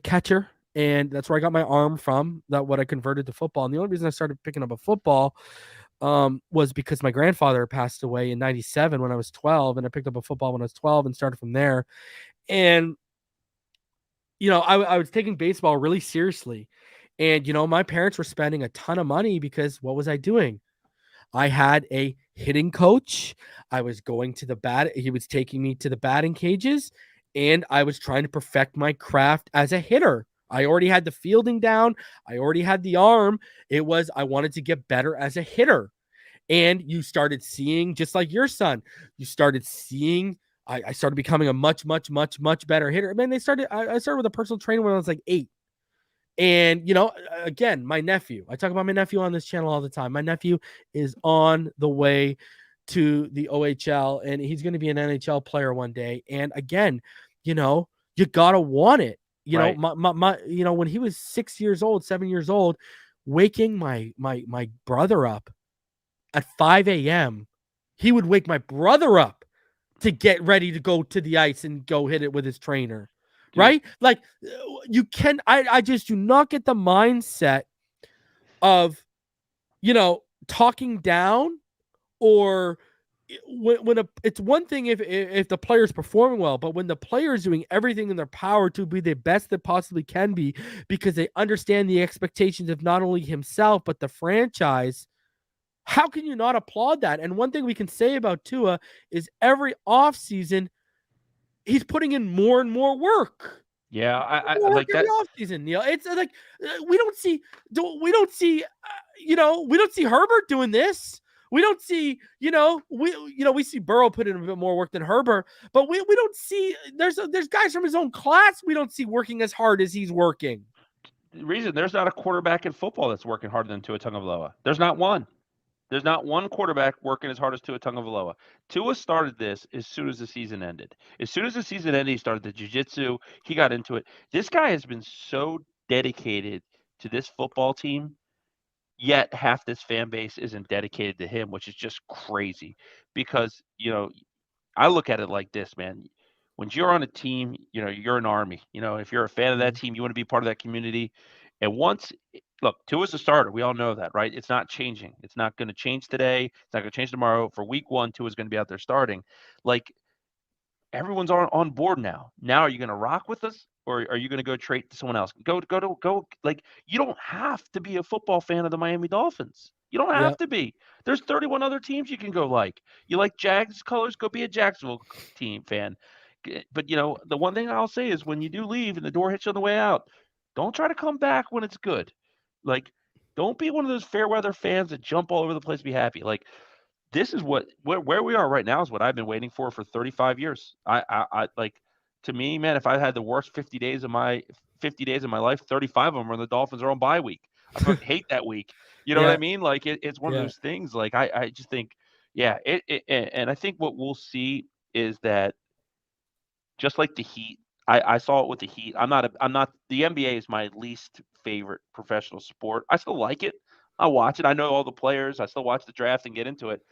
catcher, and that's where I got my arm from. That what I converted to football. And the only reason I started picking up a football was because my grandfather passed away in '97 when I was 12, and I picked up a football when I was 12 and started from there. And I was taking baseball really seriously. And, my parents were spending a ton of money because what was I doing? I had a hitting coach. I was going to the bat. He was taking me to the batting cages, and I was trying to perfect my craft as a hitter. I already had the fielding down. I already had the arm. I wanted to get better as a hitter. And you started seeing, just like your son, you started seeing I started becoming a much, much, much, much better hitter. Man, I started with a personal trainer when I was like 8. And, again, my nephew, I talk about my nephew on this channel all the time. My nephew is on the way to the OHL, and he's going to be an NHL player one day. And again, you got to want it.
Right.
When he was 6 years old, 7 years old, waking my brother up at 5 a.m., he would wake my brother up to get ready to go to the ice and go hit it with his trainer.
Dude.
Right? Like I just do not get the mindset of, talking down, or it's one thing if the player's performing well, but when the player is doing everything in their power to be the best that possibly can be, because they understand the expectations of not only himself, but the franchise, how can you not applaud that? And one thing we can say about Tua is every offseason, he's putting in more and more work.
Yeah, I like that.
Offseason, Neil. It's like we don't see Herbert doing this. We don't see, we see Burrow put in a bit more work than Herbert, but we don't see there's guys from his own class we don't see working as hard as he's working.
The reason there's not a quarterback in football that's working harder than Tua Tagovailoa. There's not one. There's not one quarterback working as hard as Tua Tagovailoa. Tua started this as soon as the season ended. As soon as the season ended, he started the jiu-jitsu. He got into it. This guy has been so dedicated to this football team, yet half this fan base isn't dedicated to him, which is just crazy. Because, I look at it like this, man. When you're on a team, you're an army. If you're a fan of that team, you want to be part of that community. And look, Tua's a starter. We all know that, right? It's not changing. It's not going to change today. It's not going to change tomorrow. For week 1, Tua's going to be out there starting. Like, everyone's on board now. Now, are you going to rock with us, or are you going to go trade to someone else? Go. Like, you don't have to be a football fan of the Miami Dolphins. You don't have to be. There's 31 other teams you can go like. You like Jags colors? Go be a Jacksonville team fan. But, the one thing I'll say is when you do leave and the door hits you on the way out, don't try to come back when it's good. Like, Don't be one of those fair weather fans that jump all over the place, be happy. Like, this is where we are right now is what I've been waiting for 35 years. I like, to me, man, if I had the worst 50 days of my life, 35 of them were the Dolphins are on bye week. I fucking hate that week. You know what I
Yeah,
mean? Like, it's one of
yeah,
those things. Like, I just think, yeah, and I think what we'll see is that just like the Heat, I saw it with the Heat. I'm not the NBA is my least favorite professional sport. I still like it. I watch it. I know all the players. I still watch the draft and get into it.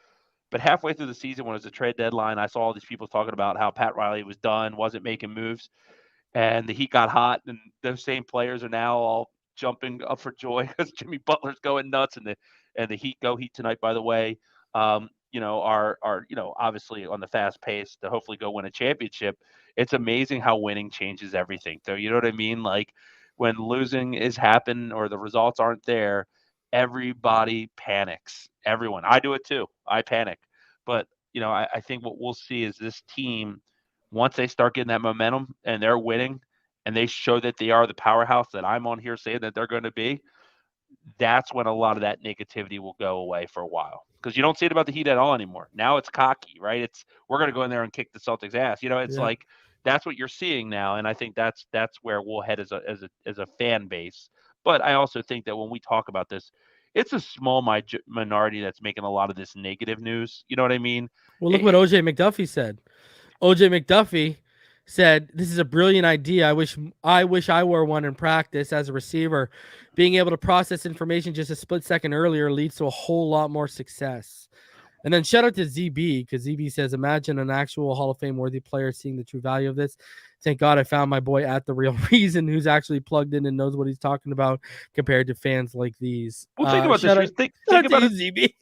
But halfway through the season, when it was a trade deadline, I saw all these people talking about how Pat Riley was done, wasn't making moves, and the Heat got hot, and those same players are now all jumping up for joy because Jimmy Butler's going nuts, and the Heat go Heat tonight. By the way, are obviously on the fast pace to hopefully go win a championship. It's amazing how winning changes everything. So you know what I mean? Like, when losing is happening or the results aren't there, everybody panics. Everyone. I do it too. I panic. But I think what we'll see is this team, once they start getting that momentum and they're winning and they show that they are the powerhouse that I'm on here saying that they're going to be, that's when a lot of that negativity will go away for a while. Because you don't see it about the Heat at all anymore. Now it's cocky, right? It's, we're going to go in there and kick the Celtics ass. It's
yeah.
like, that's what you're seeing now, and I think that's where we'll head as a fan base. But I also think that when we talk about this, it's a small minority that's making a lot of this negative news. You know what I mean?
Well, look what OJ McDuffie said. OJ McDuffie said, "This is a brilliant idea. I wish I wore one in practice as a receiver. Being able to process information just a split second earlier leads to a whole lot more success." And then shout out to ZB, because ZB says, "Imagine an actual Hall of Fame worthy player seeing the true value of this. Thank God I found my boy at the real reason who's actually plugged in and knows what he's talking about compared to fans like these."
Well, think about this.
Shout out
Think
to
about
you,
it.
ZB.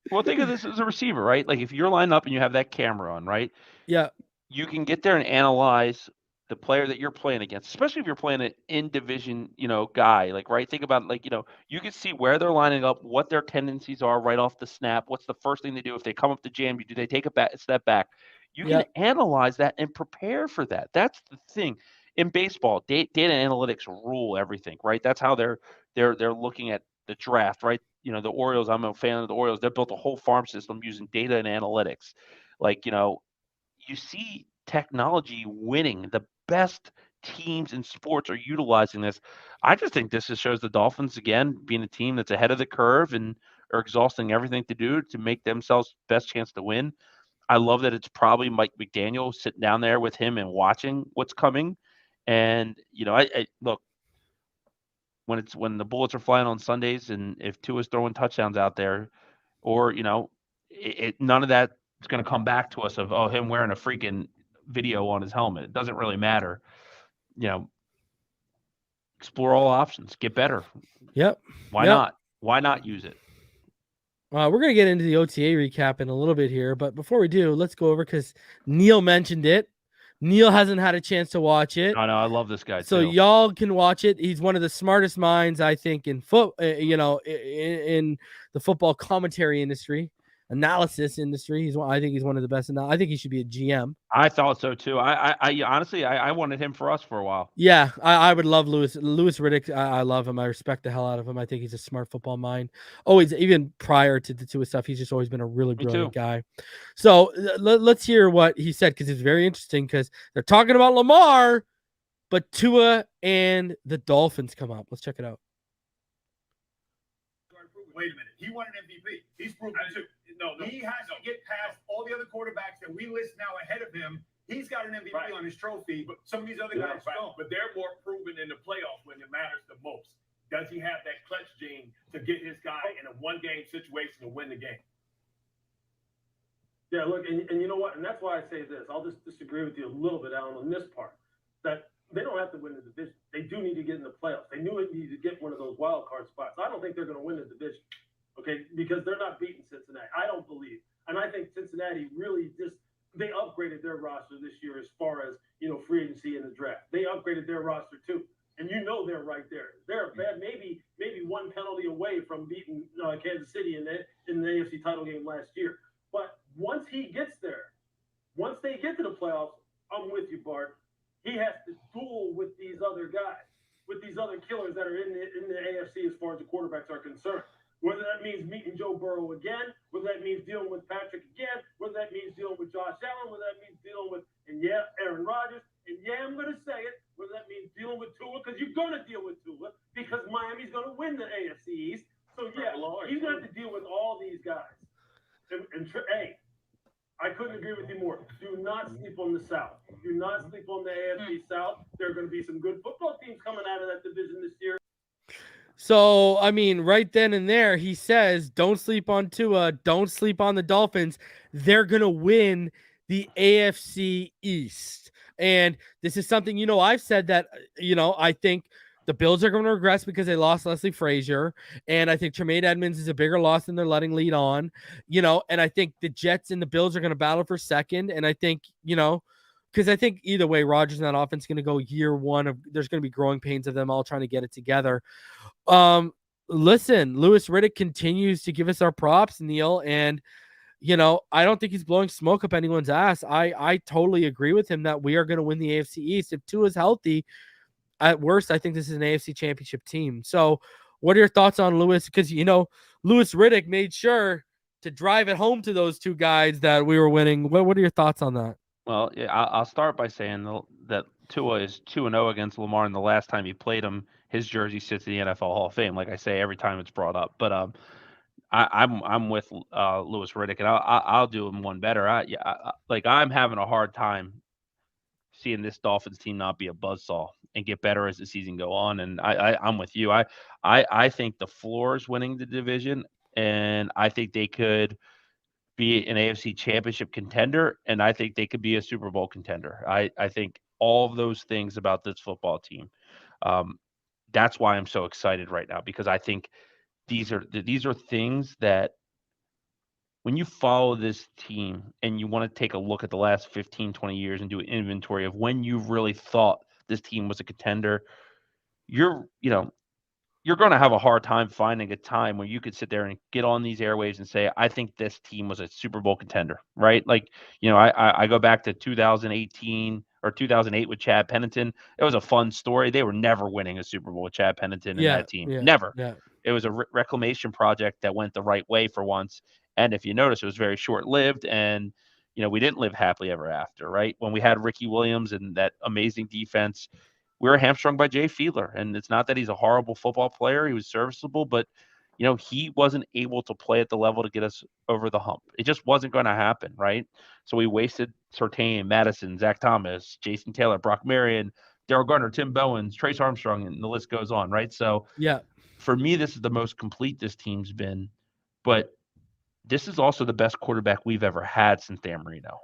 Well, think of this as a receiver, right? Like, if you're lined up and you have that camera on, right?
Yeah,
You can get there and analyze the player that you're playing against, especially if you're playing an in division, guy. Like, right? Think about, like, you can see where they're lining up, what their tendencies are right off the snap. What's the first thing they do if they come up to jam you? Do they take a step back? You
yeah,
can analyze that and prepare for that. That's the thing. In baseball, data analytics rule everything, right? That's how they're looking at the draft, right? The Orioles. I'm a fan of the Orioles. They built a whole farm system using data and analytics. Like, you see technology winning. The best teams in sports are utilizing this. I just think this just shows the Dolphins, again, being a team that's ahead of the curve and are exhausting everything to do to make themselves best chance to win. I love that it's probably Mike McDaniel sitting down there with him and watching what's coming. And I look, when the bullets are flying on Sundays, and if Tua's throwing touchdowns out there, or none of that is going to come back to us of him wearing a freaking video on his helmet. It doesn't really matter. Explore all options, get better.
yep.
Why
Yep.
not? Why not use it?
We're going to get into the OTA recap in a little bit here, but before we do, let's go over, because Neal mentioned it. Neal hasn't had a chance to watch it,
I know, I love this guy
so
too.
y'all can watch it. He's one of the smartest minds, I think, in in the football commentary industry, analysis industry. I think he's one of the best. I think he should be a GM.
I thought so too. I honestly, I wanted him for us for a while.
Yeah, I would love Louis Riddick. I love him. I respect the hell out of him. I think he's a smart football mind. Always, even prior to the Tua stuff, he's just always been a really brilliant guy. So let's hear what he said, because it's very interesting, because they're talking about Lamar, but Tua and the Dolphins come up. Let's check it out.
Wait a minute. He won an MVP. He's proven too. No, he has to get past all the other quarterbacks that we list now ahead of him. He's got an MVP on his trophy, but some of these other guys don't.
But they're more proven in the playoffs when it matters the most. Does he have that clutch gene to get his guy in a one-game situation to win the game?
Yeah, look, and you know what? And that's why I say this. I'll just disagree with you a little bit, Alan, on this part. That they don't have to win the division. They do need to get in the playoffs. They knew it needed to get one of those wild card spots. I don't think they're going to win the division, okay, because they're not beating Cincinnati. I don't believe. And I think Cincinnati really they upgraded their roster this year as far as, free agency and the draft. They upgraded their roster too. And they're right there. They're bad, maybe one penalty away from beating Kansas City in the AFC title game last year. But once he gets there, once they get to the playoffs, I'm with you, Bart. He has to duel with these other guys. with these other killers that are in the AFC as far as the quarterbacks are concerned. Whether that means meeting Joe Burrow again, whether that means dealing with Patrick again, whether that means dealing with Josh Allen, whether that means dealing with, Aaron Rodgers, and I'm going to say it, whether that means dealing with Tua, because you're going to deal with Tua, because Miami's going to win the AFC East. So, yeah, he's going to have to deal with all these guys. Hey, I couldn't agree with you more. Do not sleep on the South. Do not sleep on the AFC South. There are going to be some good football teams coming out of that division this year.
So, I mean, right then and there, he says, don't sleep on Tua, don't sleep on the Dolphins. They're going to win the AFC East. And this is something, I've said that, I think the Bills are going to regress because they lost Leslie Frazier. And I think Tremaine Edmonds is a bigger loss than they're letting lead on, and I think the Jets and the Bills are going to battle for second. And I think, because I think either way, Rodgers and that offense is going to go year one there's going to be growing pains of them all trying to get it together. Listen, Louis Riddick continues to give us our props, Neal, and I don't think he's blowing smoke up anyone's ass. I totally agree with him that we are going to win the AFC East. If Tua is healthy, at worst, I think this is an AFC championship team. So what are your thoughts on Louis? Because, Louis Riddick made sure to drive it home to those two guys that we were winning. What are your thoughts on that?
Well, yeah, I'll start by saying that Tua is 2-0 against Lamar, and the last time he played him, his jersey sits in the NFL Hall of Fame. Like I say every time it's brought up, but I'm with Louis Riddick, and I'll do him one better. I'm having a hard time seeing this Dolphins team not be a buzzsaw and get better as the season go on. And I'm with you. I think the floor is winning the division, and I think they could be an AFC championship contender, and I think they could be a Super Bowl contender. I think all of those things about this football team. That's why I'm so excited right now, because I think these are things that when you follow this team and you want to take a look at the last 15, 20 years and do an inventory of when you've really thought this team was a contender, you're going to have a hard time finding a time where you could sit there and get on these airwaves and say, I think this team was a Super Bowl contender, right? Like, I go back to 2018 or 2008 with Chad Pennington. It was a fun story. They were never winning a Super Bowl with Chad Pennington and that team.
Yeah,
never.
Yeah.
It was a reclamation project that went the right way for once. And if you notice, it was very short-lived, and, we didn't live happily ever after, right? When we had Ricky Williams and that amazing defense, we were hamstrung by Jay Fiedler. And it's not that he's a horrible football player. He was serviceable, but, he wasn't able to play at the level to get us over the hump. It just wasn't going to happen, right? So we wasted Surtain, Madison, Zach Thomas, Jason Taylor, Brock Marion, Darrell Gardner, Tim Bowens, Trace Armstrong, and the list goes on, right? So
yeah,
for me, this is the most complete this team's been. But this is also the best quarterback we've ever had since Dan Marino.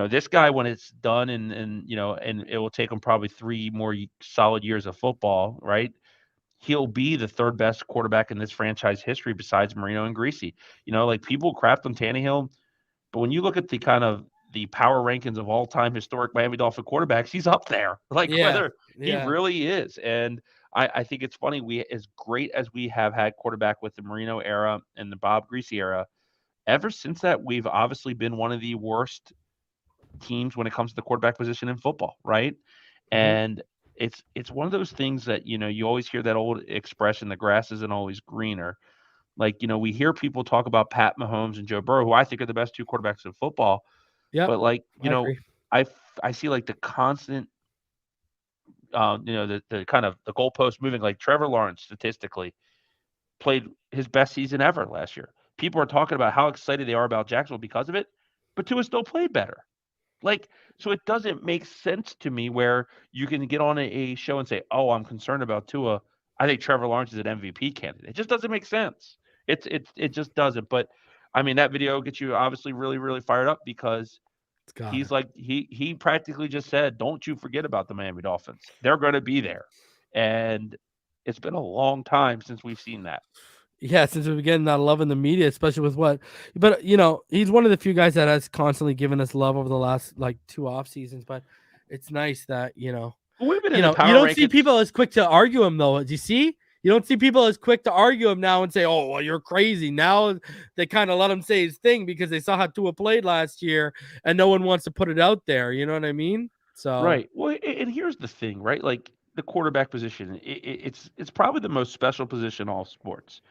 This guy, when it's done and it will take him probably 3 more solid years of football, right? He'll be the third best quarterback in this franchise history besides Marino and Greasy. People crapped on Tannehill, but when you look at the kind of the power rankings of all time historic Miami Dolphin quarterbacks, he's up there. He really is. And I think it's funny. We, as great as we have had quarterback with the Marino era and the Bob Greasy era, ever since that, we've obviously been one of the worst teams when it comes to the quarterback position in football, right? Mm-hmm. And it's one of those things that, you always hear that old expression, the grass isn't always greener. We hear people talk about Pat Mahomes and Joe Burrow, who I think are the best 2 quarterbacks in football. Yeah. But I see the constant, the kind of the goalpost moving. Like Trevor Lawrence statistically played his best season ever last year. People are talking about how excited they are about Jacksonville because of it, but Tua still played better. So it doesn't make sense to me where you can get on a show and say, oh, I'm concerned about Tua. I think Trevor Lawrence is an MVP candidate. It just doesn't make sense. It just doesn't. But I mean, that video gets you obviously really, really fired up because he's he practically just said, don't you forget about the Miami Dolphins. They're going to be there. And it's been a long time since we've seen that.
Yeah, since we began not loving the media, especially with but he's one of the few guys that has constantly given us love over the last 2 off seasons. But it's nice that we've been you don't see people as quick to argue him though. Do you see? You don't see people as quick to argue him now and say, "Oh, well, you're crazy." Now they kind of let him say his thing because they saw how Tua played last year, and no one wants to put it out there. You know what I mean? So
right. Well, and here's the thing, right? the quarterback position, it's probably the most special position in all sports.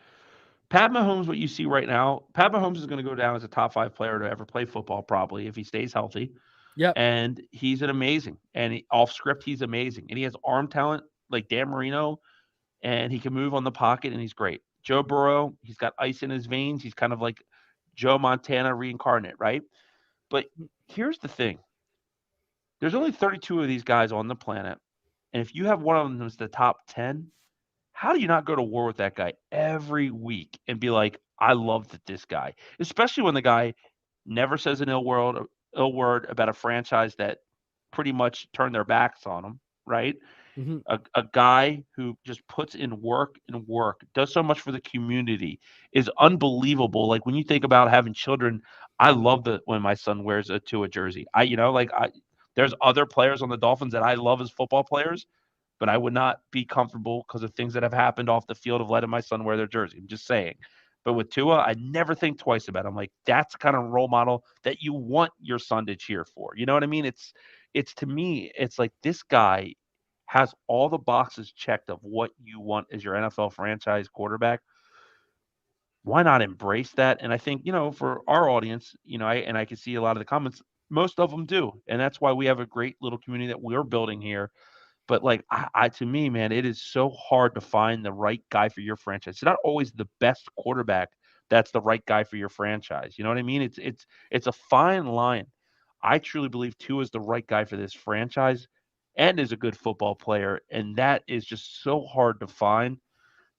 Pat Mahomes, what you see right now, Pat Mahomes is going to go down as a top 5 player to ever play football, probably, if he stays healthy.
Yep.
And he's an amazing. And off script, he's amazing. And he has arm talent like Dan Marino, and he can move on the pocket, and he's great. Joe Burrow, he's got ice in his veins. He's kind of like Joe Montana reincarnate, right? But here's the thing. There's only 32 of these guys on the planet. And if you have one of them that's the top 10, how do you not go to war with that guy every week and be like, I love this guy, especially when the guy never says an ill word about a franchise that pretty much turned their backs on him, right?
Mm-hmm.
A guy who just puts in work, does so much for the community, is unbelievable. Like when you think about having children, I love when my son wears a Tua jersey. There's other players on the Dolphins that I love as football players, but I would not be comfortable because of things that have happened off the field of letting my son wear their jersey. I'm just saying. But with Tua, I never think twice about it. I'm like, that's the kind of role model that you want your son to cheer for. You know what I mean? It's to me, it's like this guy has all the boxes checked of what you want as your NFL franchise quarterback. Why not embrace that? And I think, for our audience, I can see a lot of the comments, most of them do. And that's why we have a great little community that we're building here. But like, to me, man, it is so hard to find the right guy for your franchise. It's not always the best quarterback that's the right guy for your franchise. You know what I mean? It's a fine line. I truly believe Tua is the right guy for this franchise and is a good football player. And that is just so hard to find.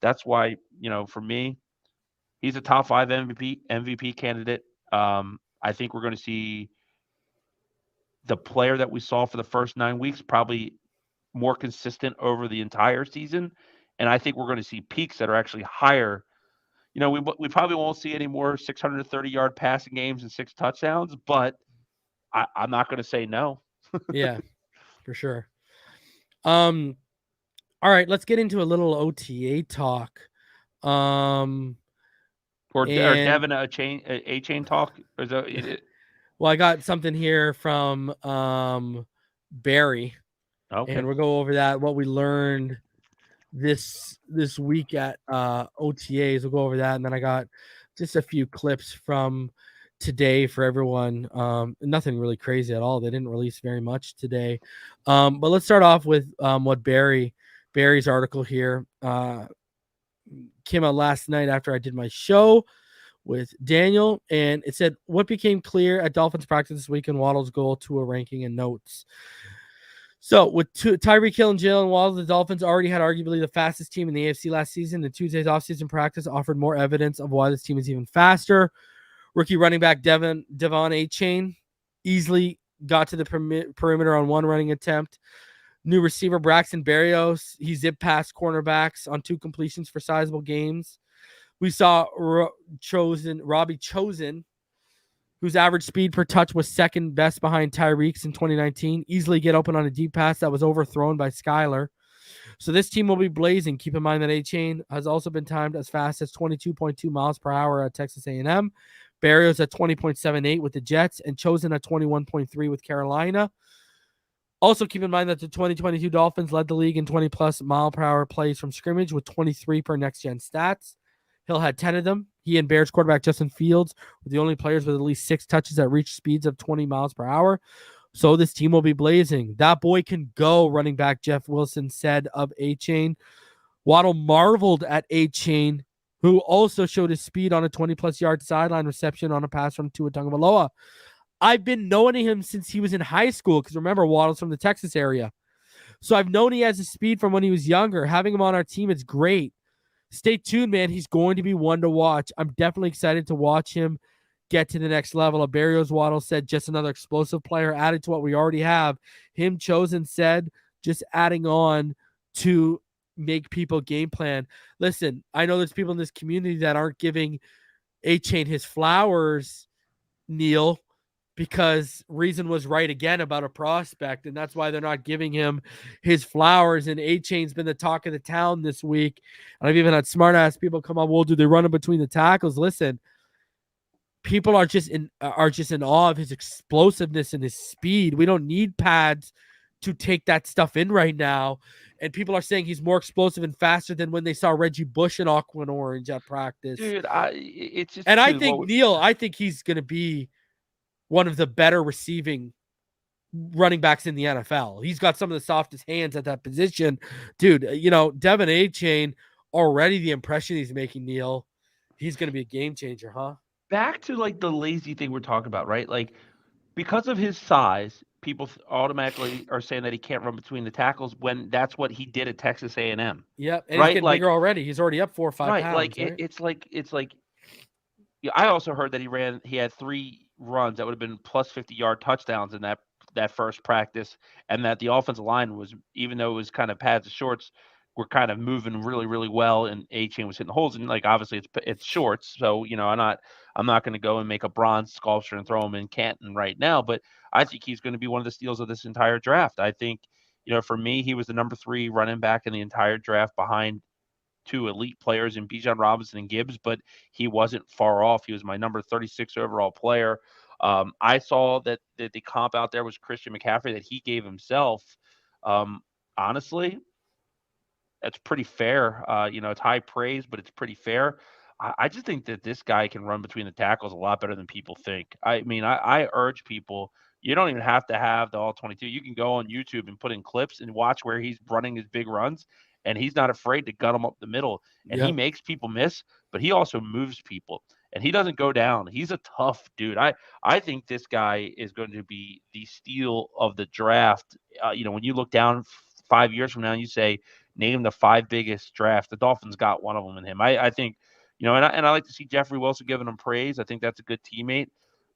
That's why, for me, he's a top 5 MVP candidate. I think we're going to see the player that we saw for the first 9 weeks probably more consistent over the entire season. And I think we're going to see peaks that are actually higher. We probably won't see any more 630-yard passing games and 6 touchdowns, but I'm not going to say no.
Yeah, for sure. All right, let's get into a little OTA talk.
Or Devon Achane talk.
Well, I got something here from Barry.
Okay.
And we'll go over that, what we learned this week at OTAs. We'll go over that. And then I got just a few clips from today for everyone. Nothing really crazy at all. They didn't release very much today. But let's start off with what Barry's article here came out last night after I did my show with Daniel. And it said, what became clear at Dolphins practice this week in Waddle's goal to a ranking and notes. So with Tyreek Hill and Jalen Waddle, the Dolphins already had arguably the fastest team in the AFC last season. And Tuesday's offseason practice offered more evidence of why this team is even faster. Rookie running back Devon Achane easily got to the perimeter on one running attempt. New receiver Braxton Berrios, he zipped past cornerbacks on 2 completions for sizable gains. We saw Robbie Chosen, whose average speed per touch was second best behind Tyreek's in 2019, easily get open on a deep pass that was overthrown by Skyler. So this team will be blazing. Keep in mind that Achane has also been timed as fast as 22.2 miles per hour at Texas A&M. Berrios at 20.78 with the Jets, and Chosen at 21.3 with Carolina. Also keep in mind that the 2022 Dolphins led the league in 20-plus mile per hour plays from scrimmage with 23 per next-gen stats. Hill had 10 of them. He and Bears quarterback Justin Fields were the only players with at least 6 touches that reached speeds of 20 miles per hour. So this team will be blazing. That boy can go, running back Jeff Wilson said of Achane. Waddle marveled at Achane, who also showed his speed on a 20-plus yard sideline reception on a pass from Tua Tagovailoa. I've been knowing him since he was in high school, because remember, Waddle's from the Texas area. So I've known he has a speed from when he was younger. Having him on our team, it's great. Stay tuned, man. He's going to be one to watch. I'm definitely excited to watch him get to the next level. Berrios Waddle said just another explosive player added to what we already have. Him Chosen said just adding on to make people game plan. Listen, I know there's people in this community that aren't giving Achane his flowers, Neal, because Reason was right again about a prospect, and that's why they're not giving him his flowers. And Achane's been the talk of the town this week. And I've even had smart-ass people come up, well, do they run him between the tackles? Listen, people are just in awe of his explosiveness and his speed. We don't need pads to take that stuff in right now. And people are saying he's more explosive and faster than when they saw Reggie Bush in Aqua and Orange at practice.
Dude, it's just.
And I think, Neal, I think he's going to be one of the better receiving running backs in the NFL. He's got some of the softest hands at that position. Dude, Devon Achane, already the impression he's making, Neal, he's going to be a game changer, huh?
Back to like the lazy thing we're talking about, right? Like, because of his size, people automatically are saying that he can't run between the tackles when that's what he did at Texas A&M.
Yep, and
right?
he's getting bigger already. He's already up 4 or 5
right,
pounds.
Like
right?
It's like. Yeah, I also heard that he had 3 runs that would have been plus 50-yard touchdowns in that first practice, and that the offensive line was, even though it was kind of pads and shorts, were kind of moving really, really well, and Achane was hitting holes. And like, obviously it's shorts, so I'm not going to go and make a bronze sculpture and throw him in Canton right now, but I think he's going to be one of the steals of this entire draft. I think, for me, he was the number 3 running back in the entire draft behind 2 elite players in Bijan Robinson and Gibbs, but he wasn't far off. He was my number 36 overall player. I saw that the comp out there was Christian McCaffrey that he gave himself. Honestly, that's pretty fair. It's high praise, but it's pretty fair. I just think that this guy can run between the tackles a lot better than people think. I mean, I urge people, you don't even have to have the all 22. You can go on YouTube and put in clips and watch where he's running his big runs, and he's not afraid to gut them up the middle. And he makes people miss, but he also moves people, and he doesn't go down. He's a tough dude. I think this guy is going to be the steal of the draft. When you look down 5 years from now and you say, name the 5 biggest drafts, the Dolphins got one of them in him. I think, and I like to see Jeffrey Wilson giving him praise. I think that's a good teammate.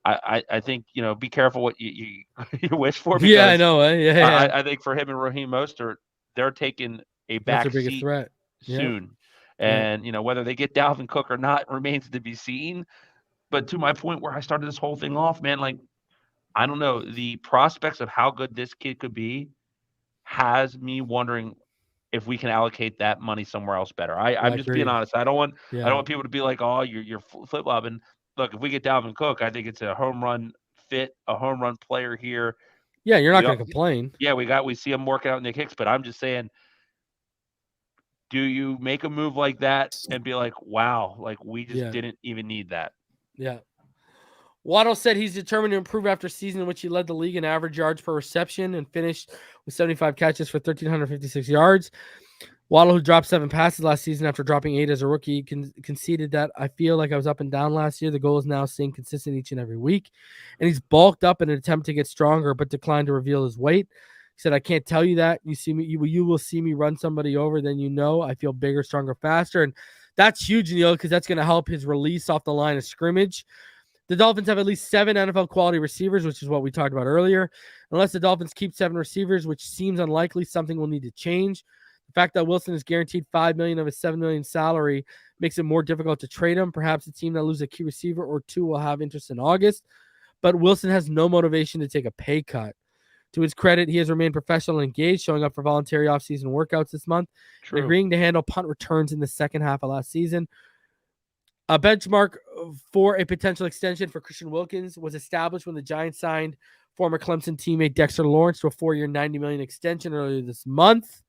I think, be careful what you wish for. Because
I know.
I think for him and Raheem Mostert, they're taking a back seat
threat
soon. And, whether they get Dalvin Cook or not remains to be seen. But to my point where I started this whole thing off, man, like, I don't know, the prospects of how good this kid could be has me wondering if we can allocate that money somewhere else better. I'm just being honest. I don't want people to be like, oh, you're flip-flopping. Look, if we get Dalvin Cook, I think it's a home run fit, a home run player here.
Yeah, you're not going to complain.
Yeah, we see him working out Nick Hicks, but I'm just saying, do you make a move like that and be like, wow, like we just didn't even need that?
Yeah. Waddle said he's determined to improve after a season in which he led the league in average yards per reception and finished with 75 catches for 1,356 yards. Waddle, who dropped 7 passes last season after dropping 8 as a rookie, conceded that I feel like I was up and down last year. The goal is now staying consistent each and every week. And he's bulked up in an attempt to get stronger, but declined to reveal his weight. He said, I can't tell you that. You will see me run somebody over, then I feel bigger, stronger, faster. And that's huge, Neal, because that's going to help his release off the line of scrimmage. The Dolphins have at least 7 NFL quality receivers, which is what we talked about earlier. Unless the Dolphins keep 7 receivers, which seems unlikely, something will need to change. The fact that Wilson is guaranteed $5 million of his $7 million salary makes it more difficult to trade him. Perhaps a team that loses a key receiver or 2 will have interest in August, but Wilson has no motivation to take a pay cut. To his credit, he has remained professional and engaged, showing up for voluntary offseason workouts this month, and agreeing to handle punt returns in the second half of last season. A benchmark for a potential extension for Christian Wilkins was established when the Giants signed former Clemson teammate Dexter Lawrence to a 4-year, $90 million extension earlier this month.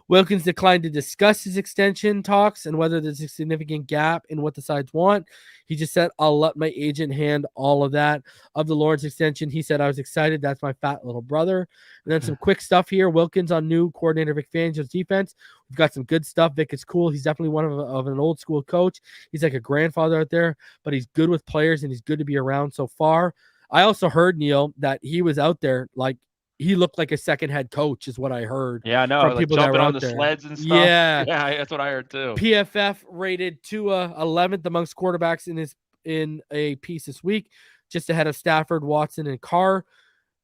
Wilkins declined to discuss his extension talks and whether there's a significant gap in what the sides want. He just said, I'll let my agent hand all of that. Of the Lawrence extension, he said, I was excited. That's my fat little brother. And then some quick stuff here. Wilkins on new coordinator Vic Fangio's defense. We've got some good stuff. Vic is cool. He's definitely one of an old school coach. He's like a grandfather out there, but he's good with players and he's good to be around so far. I also heard, Neal, that he was out there like, he looked like a second head coach is what I heard.
Yeah, I know.
From
like
people that
jumping
were
on
out
the
there.
sleds and stuff.
Yeah,
that's what I heard too.
PFF rated Tua 11th amongst quarterbacks in a piece this week, just ahead of Stafford, Watson, and Carr.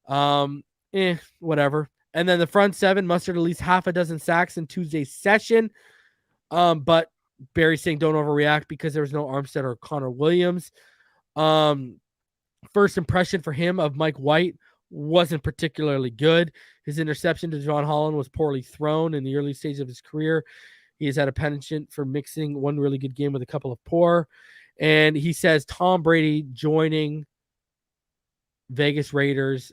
Whatever. And then the front 7 mustered at least half a dozen sacks in Tuesday's session. But Barry's saying don't overreact because there was no Armstead or Connor Williams. First impression for him of Mike White wasn't particularly good. His interception to John Holland was poorly thrown in the early stage of his career. He has had a penchant for mixing one really good game with a couple of poor. And he says Tom Brady joining Vegas Raiders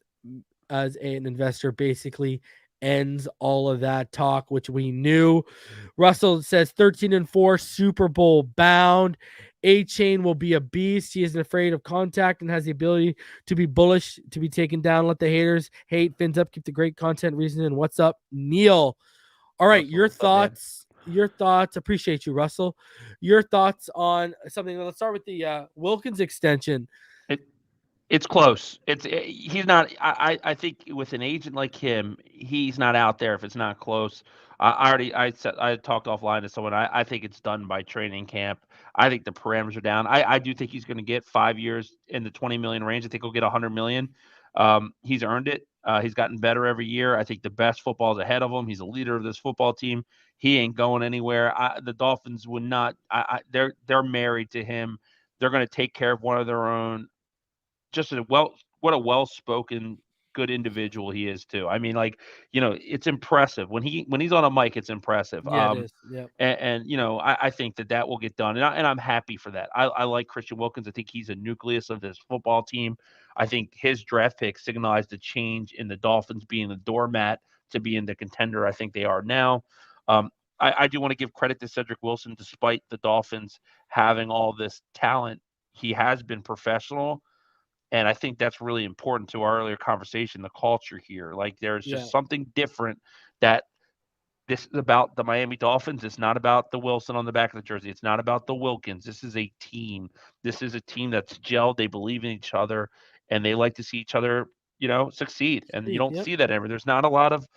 as an investor basically ends all of that talk, which we knew. Russell says 13-4, Super Bowl bound. Achane will be a beast. He isn't afraid of contact and has the ability to be bullish, to be taken down. Let the haters hate. Fins up. Keep the great content. Reason. And what's up, Neal? All right,
Russell,
your
what's up, man?
thoughts. Your thoughts. Appreciate you, Russell. Your thoughts on something. Let's start with the Wilkins extension.
It's close. He's not. I think with an agent like him, he's not out there if it's not close. I talked offline to someone. I think it's done by training camp. I think the parameters are down. I do think he's going to get 5 years in the 20 million range. I think he'll get 100 million. He's earned it. He's gotten better every year. I think the best football is ahead of him. He's a leader of this football team. He ain't going anywhere. The Dolphins would not. They're married to him. They're going to take care of one of their own. Just what a well-spoken, good individual he is too. I mean, like, it's impressive when he's on a mic. It's impressive.
Yeah, it is. Yeah.
And I think that will get done, and I'm happy for that. I like Christian Wilkins. I think he's a nucleus of this football team. I think his draft pick signalized a change in the Dolphins being the doormat to being the contender I think they are now. I do want to give credit to Cedric Wilson, despite the Dolphins having all this talent. He has been professional. And I think that's really important to our earlier conversation, the culture here. Like, there's just something different that this is about the Miami Dolphins. It's not about the Wilson on the back of the jersey. It's not about the Wilkins. This is a team. This is a team that's gelled. They believe in each other, and they like to see each other, succeed. And you don't see that ever. There's not a lot of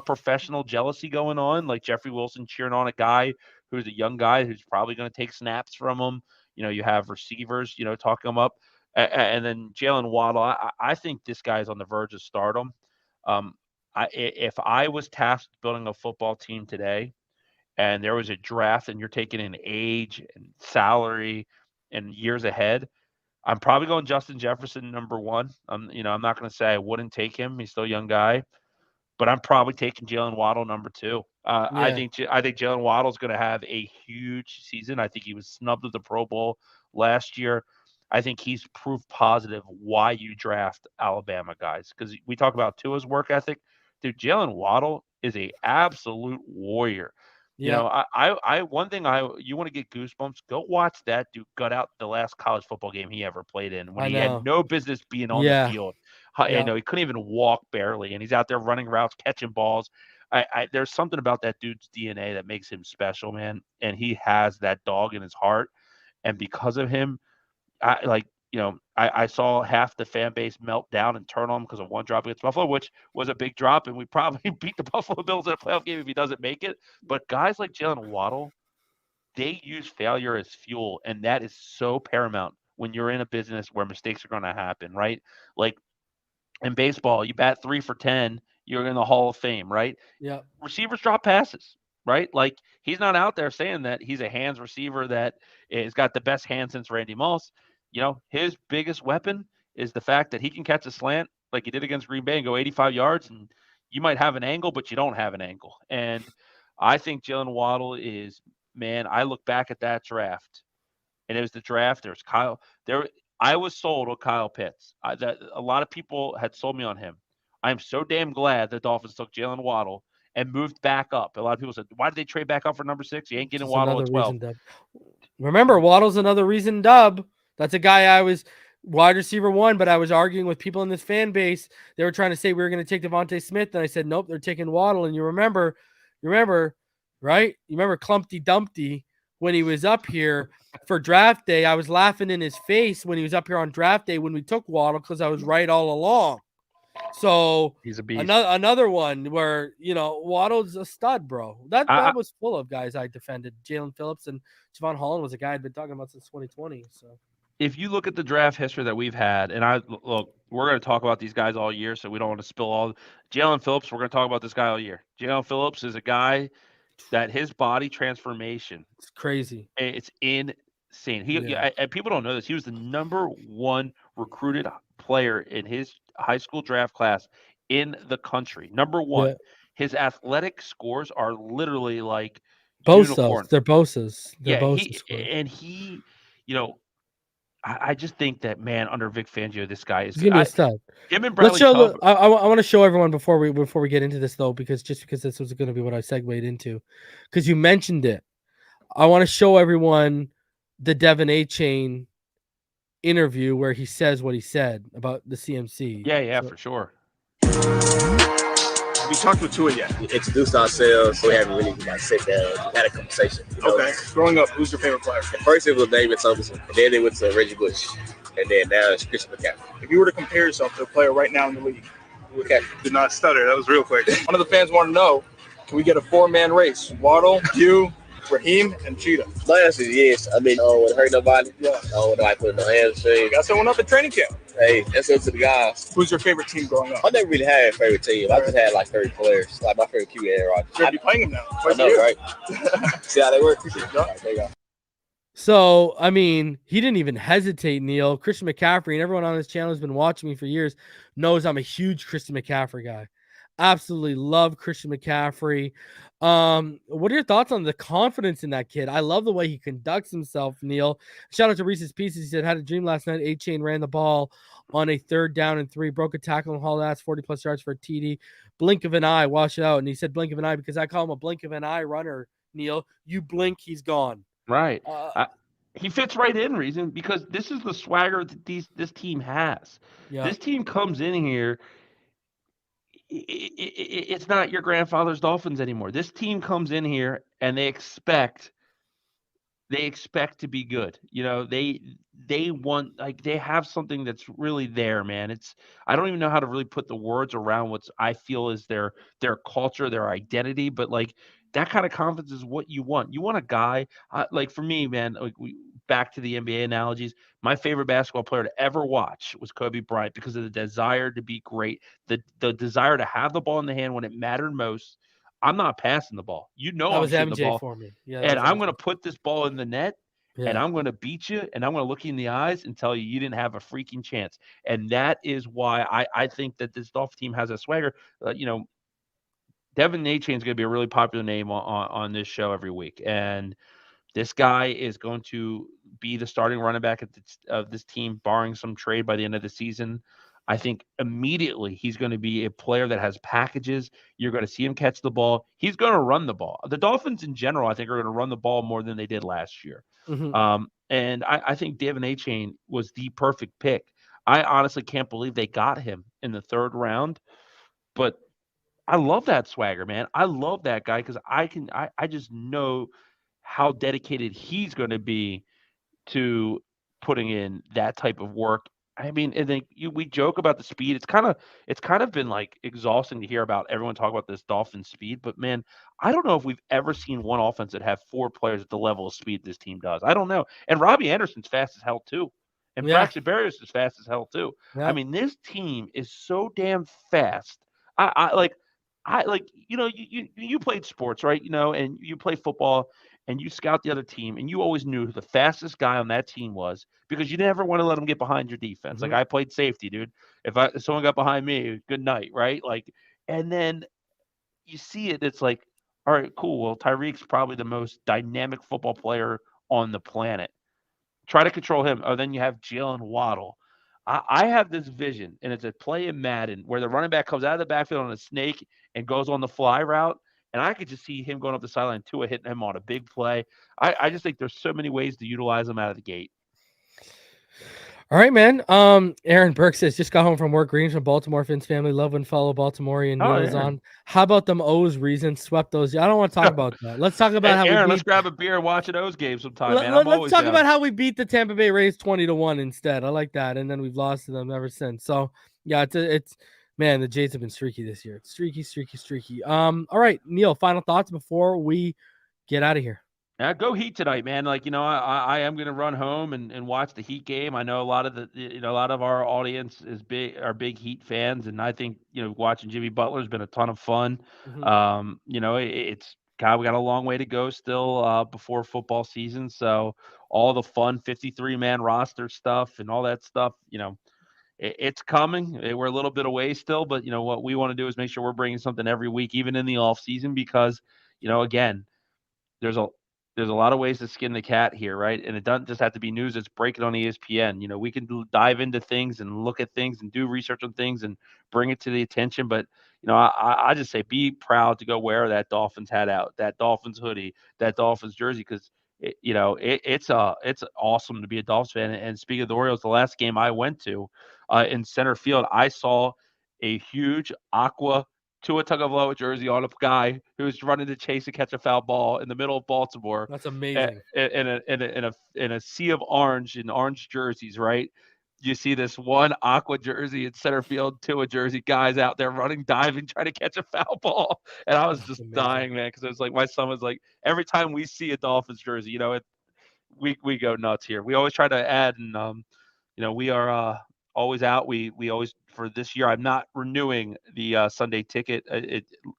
professional jealousy going on, like Jeffrey Wilson cheering on a guy who's a young guy who's probably going to take snaps from him. You have receivers, talking him up. And then Jalen Waddle, I think this guy is on the verge of stardom. If I was tasked with building a football team today and there was a draft and you're taking in age and salary and years ahead, I'm probably going Justin Jefferson number one. I'm not going to say I wouldn't take him. He's still a young guy. But I'm probably taking Jalen Waddle number two. I think Jalen Waddle is going to have a huge season. I think he was snubbed at the Pro Bowl last year. I think he's proof positive why you draft Alabama guys, because we talk about Tua's work ethic. Dude, Jalen Waddle is a absolute warrior.
Yeah.
One thing you want to get goosebumps, go watch that dude gut out the last college football game he ever played in when he had no business being on the field. He couldn't even walk barely, and he's out there running routes, catching balls. There's something about that dude's DNA that makes him special, man, and he has that dog in his heart, and because of him, I saw half the fan base melt down and turn on him because of one drop against Buffalo, which was a big drop, and we probably beat the Buffalo Bills in a playoff game if he doesn't make it. But guys like Jalen Waddle, they use failure as fuel, and that is so paramount when you're in a business where mistakes are going to happen, right? Like in baseball, you bat 3 for 10, you're in the Hall of Fame, right?
Yeah.
Receivers drop passes, right? Like, he's not out there saying that he's a hands receiver that has got the best hand since Randy Moss. His biggest weapon is the fact that he can catch a slant like he did against Green Bay and go 85 yards, and you might have an angle, but you don't have an angle. And I think Jalen Waddle is, man, I look back at that draft, and it was the draft. There's Kyle. I was sold on Kyle Pitts. A lot of people had sold me on him. I'm so damn glad the Dolphins took Jalen Waddle and moved back up. A lot of people said, why did they trade back up for number 6? You ain't getting Waddle at 12.
Remember, Waddle's another reason dub. That's a guy I was wide receiver 1, but I was arguing with people in this fan base. They were trying to say we were going to take Devontae Smith, and I said, nope, they're taking Waddle. And you remember, right? You remember Clumpty Dumpty when he was up here for draft day? I was laughing in his face when he was up here on draft day when we took Waddle because I was right all along. So
he's a beast.
Another one where, Waddle's a stud, bro. That was full of guys I defended. Jalen Phillips and Javon Holland was a guy I'd been talking about since 2020. So
if you look at the draft history that we've had, and we're going to talk about these guys all year, so we don't want to spill all. Jalen Phillips, we're going to talk about this guy all year. Jalen Phillips is a guy that his body transformation,
it's crazy.
It's insane. And people don't know this. He was the number 1 recruited player in his high school draft class in the country. Number 1. Yeah. His athletic scores are literally like
Bosa. They're Bosas.
Bosa scores. And he, I just think that, man, under Vic Fangio, this guy is
He's gonna be a stud.
him and
Let's
Bradley
show.
Chubb.
I want to show everyone before we get into this though, because this was going to be what I segued into, because you mentioned it. I want to show everyone the Devon Achane interview where he says what he said about the CMC.
Yeah, for sure.
Have you talked with Tua yet?
We introduced ourselves. We haven't really sit down, had a conversation.
Okay. Growing up, who's your favorite player?
At first it was David Thompson, and then it was Reggie Bush, and then now it's Christian McCaffrey.
If you were to compare yourself to a player right now in the league, did not stutter. That was real quick. One of the fans want to know, can we get a 4-man race? Waddle, you, Raheem, and Cheetah.
My answer is yes. I mean, I don't want to hurt nobody.
Yeah.
I don't want to put no hamstring.
Got someone up at training camp.
Hey, that's up to the guys.
Who's your favorite team growing up?
I never really had a favorite team. I just had like 30 players. Like my favorite QB, Aaron Rodgers.
You're going to be playing him now.
I know, right? See how they work?
Yeah.
There you go.
So, I mean, he didn't even hesitate, Neal. Christian McCaffrey, and everyone on this channel who's been watching me for years knows I'm a huge Christian McCaffrey guy. Absolutely love Christian McCaffrey. What are your thoughts on the confidence in that kid? I love the way he conducts himself, Neal. Shout out to Reese's Pieces. He said, had a dream last night. Achane ran the ball on a 3rd down and 3, broke a tackle and hauled ass, 40+ yards for a TD. Blink of an eye, wash it out. And he said blink of an eye because I call him a blink of an eye runner, Neal. You blink, he's gone.
Right. He fits right in, Reason, because this is the swagger that this team has.
Yeah.
This team comes in here. It's not your grandfather's Dolphins anymore. This team comes in here and they expect to be good. You know, they want, like, they have something that's really there, man. I don't even know how to really put the words around what I feel is their culture, their identity, but like that kind of confidence is what you want. You want a guy like, for me, man, like back to the NBA analogies, my favorite basketball player to ever watch was Kobe Bryant because of the desire to be great, the desire to have the ball in the hand when it mattered most. I'm not passing the ball. You know,
that was
I'm
MJ
the ball,
for me. Yeah,
and I'm going to put this ball in the net,
yeah.
and I'm going to beat you, and I'm going to look you in the eyes and tell you you didn't have a freaking chance. And that is why I think that this Dolphins team has a swagger. Devon Achane is going to be a really popular name on this show every week, and this guy is going to be the starting running back of this team, barring some trade by the end of the season. I think immediately he's going to be a player that has packages. You're going to see him catch the ball. He's going to run the ball. The Dolphins in general, I think, are going to run the ball more than they did last year.
Mm-hmm.
And I think Devon Achane was the perfect pick. I honestly can't believe they got him in the 3rd round, but I love that swagger, man. I love that guy because I just know how dedicated he's going to be to putting in that type of work. I mean, and then we joke about the speed. It's kind of been like exhausting to hear about everyone talk about this Dolphin speed, but man, I don't know if we've ever seen one offense that have 4 players at the level of speed this team does. I don't know. And Robbie Anderson's fast as hell too. And Braxton Berrios is fast as hell too. Yeah. I mean, this team is so damn fast. You played sports, right? You know, and you play football and you scout the other team, and you always knew who the fastest guy on that team was because you never want to let them get behind your defense.
Mm-hmm.
Like, I played safety, dude. If someone got behind me, good night, right? Like, and then you see it, it's like, all right, cool. Well, Tyreek's probably the most dynamic football player on the planet. Try to control him. Oh, then you have Jalen Waddle. I have this vision, and it's a play in Madden where the running back comes out of the backfield on a snake and goes on the fly route. And I could just see him going up the sideline, Tua hitting him on a big play. I just think there's so many ways to utilize him out of the gate.
All right, man. Aaron Burke says, just got home from work. Greetings from Baltimore. Finn's family. Love and follow Baltimorean. Neal's on. How about them O's reason? Swept those. I don't want to talk about that. Let's talk about how
Aaron, let's grab a beer and watch an O's game sometime, man.
Let's talk about how we beat the Tampa Bay Rays 20-1 instead. I like that. And then we've lost to them ever since. So, yeah, it's man, the Jays have been streaky this year. Streaky. All right, Neal, final thoughts before we get out of here.
Go Heat tonight, man. Like, I am going to run home and watch the Heat game. I know a lot of our audience are big Heat fans. And I think, watching Jimmy Butler has been a ton of fun. Mm-hmm. We got a long way to go still before football season. So all the fun 53-man roster stuff and all that stuff, it's coming. We're a little bit away still, but what we want to do is make sure we're bringing something every week, even in the off season, because, again, there's There's a lot of ways to skin the cat here, right? And it doesn't just have to be news that's breaking on ESPN. We can dive into things and look at things and do research on things and bring it to the attention. But, I just say be proud to go wear that Dolphins hat out, that Dolphins hoodie, that Dolphins jersey, because it's awesome to be a Dolphins fan. And speaking of the Orioles, the last game I went to in center field, I saw a huge aqua Tua Tagovailoa jersey on a guy who was running to chase and catch a foul ball in the middle of Baltimore.
That's amazing.
In a sea of orange in orange jerseys, right? You see this one aqua jersey in center field, Tua jersey, guys out there running, diving, trying to catch a foul ball, and I was just dying, man, because it was like my son was like, every time we see a Dolphins jersey, we go nuts here. We always try to add, and we are always out. We always, for this year, I'm not renewing the Sunday ticket.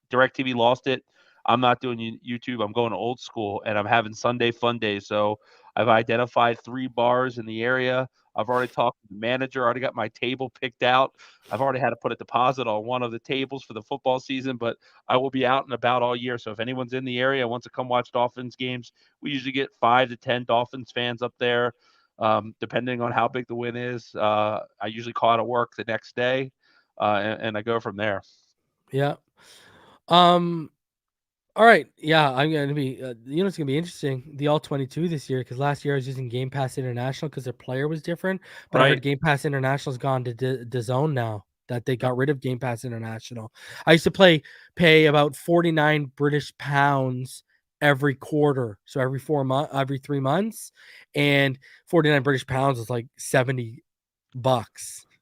DirecTV lost it. I'm not doing YouTube. I'm going old school, and I'm having Sunday fun days. So I've identified 3 bars in the area. I've already talked to the manager. Already got my table picked out. I've already had to put a deposit on one of the tables for the football season, but I will be out and about all year. So if anyone's in the area and wants to come watch Dolphins games, we usually get 5 to 10 Dolphins fans up there. Depending on how big the win is, I usually call out of work the next day, and I go from there.
Yeah. All right. Yeah, I'm going to be, it's going to be interesting, the All-22 this year, because last year I was using Game Pass International because their player was different. But I heard Game Pass International's gone to DAZN now, that they got rid of Game Pass International. I used to pay about 49 British pounds every quarter. So every 3 months. And 49 British pounds is like $70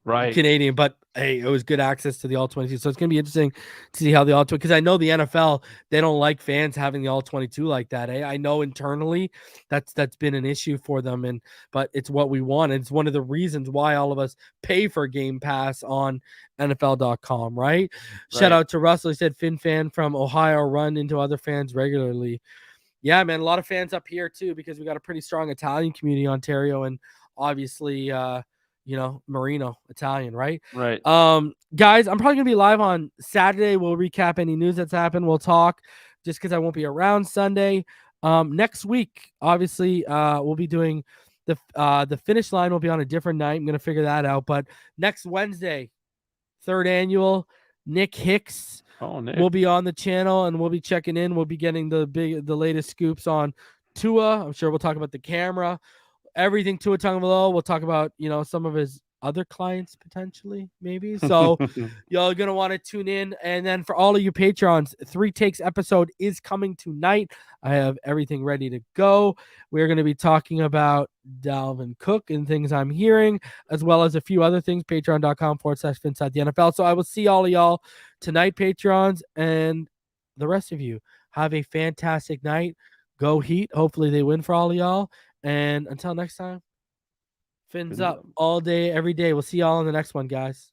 Canadian, but hey, it was good access to the All-22. So it's going to be interesting to see how the All-22, because I know the NFL, they don't like fans having the All-22 like that. I know internally that's been an issue for them, but it's what we want. And it's one of the reasons why all of us pay for Game Pass on NFL.com, right? Shout out to Russell. He said, Finn fan from Ohio, run into other fans regularly. Yeah, man, a lot of fans up here too, because we got a pretty strong Italian community in Ontario, and obviously Marino, Italian, right?
Right.
Guys, I'm probably gonna be live on Saturday. We'll recap any news that's happened. We'll talk, just because I won't be around Sunday. Next week, obviously, we'll be doing the finish line will be on a different night. I'm gonna figure that out. But next Wednesday, 3rd annual, Nick Hicks will be on the channel, and we'll be checking in. We'll be getting the latest scoops on Tua. I'm sure we'll talk about the camera. Everything Tua Tagovailoa. We'll talk about, some of his other clients potentially, maybe. So y'all are going to want to tune in. And then for all of you Patrons, 3 Takes episode is coming tonight. I have everything ready to go. We're going to be talking about Dalvin Cook and things I'm hearing, as well as a few other things. Patreon.com/Phinside the NFL. So I will see all of y'all tonight, Patrons, and the rest of you. Have a fantastic night. Go Heat. Hopefully they win for all of y'all. And until next time, fins up all day, every day. We'll see y'all on the next one, guys.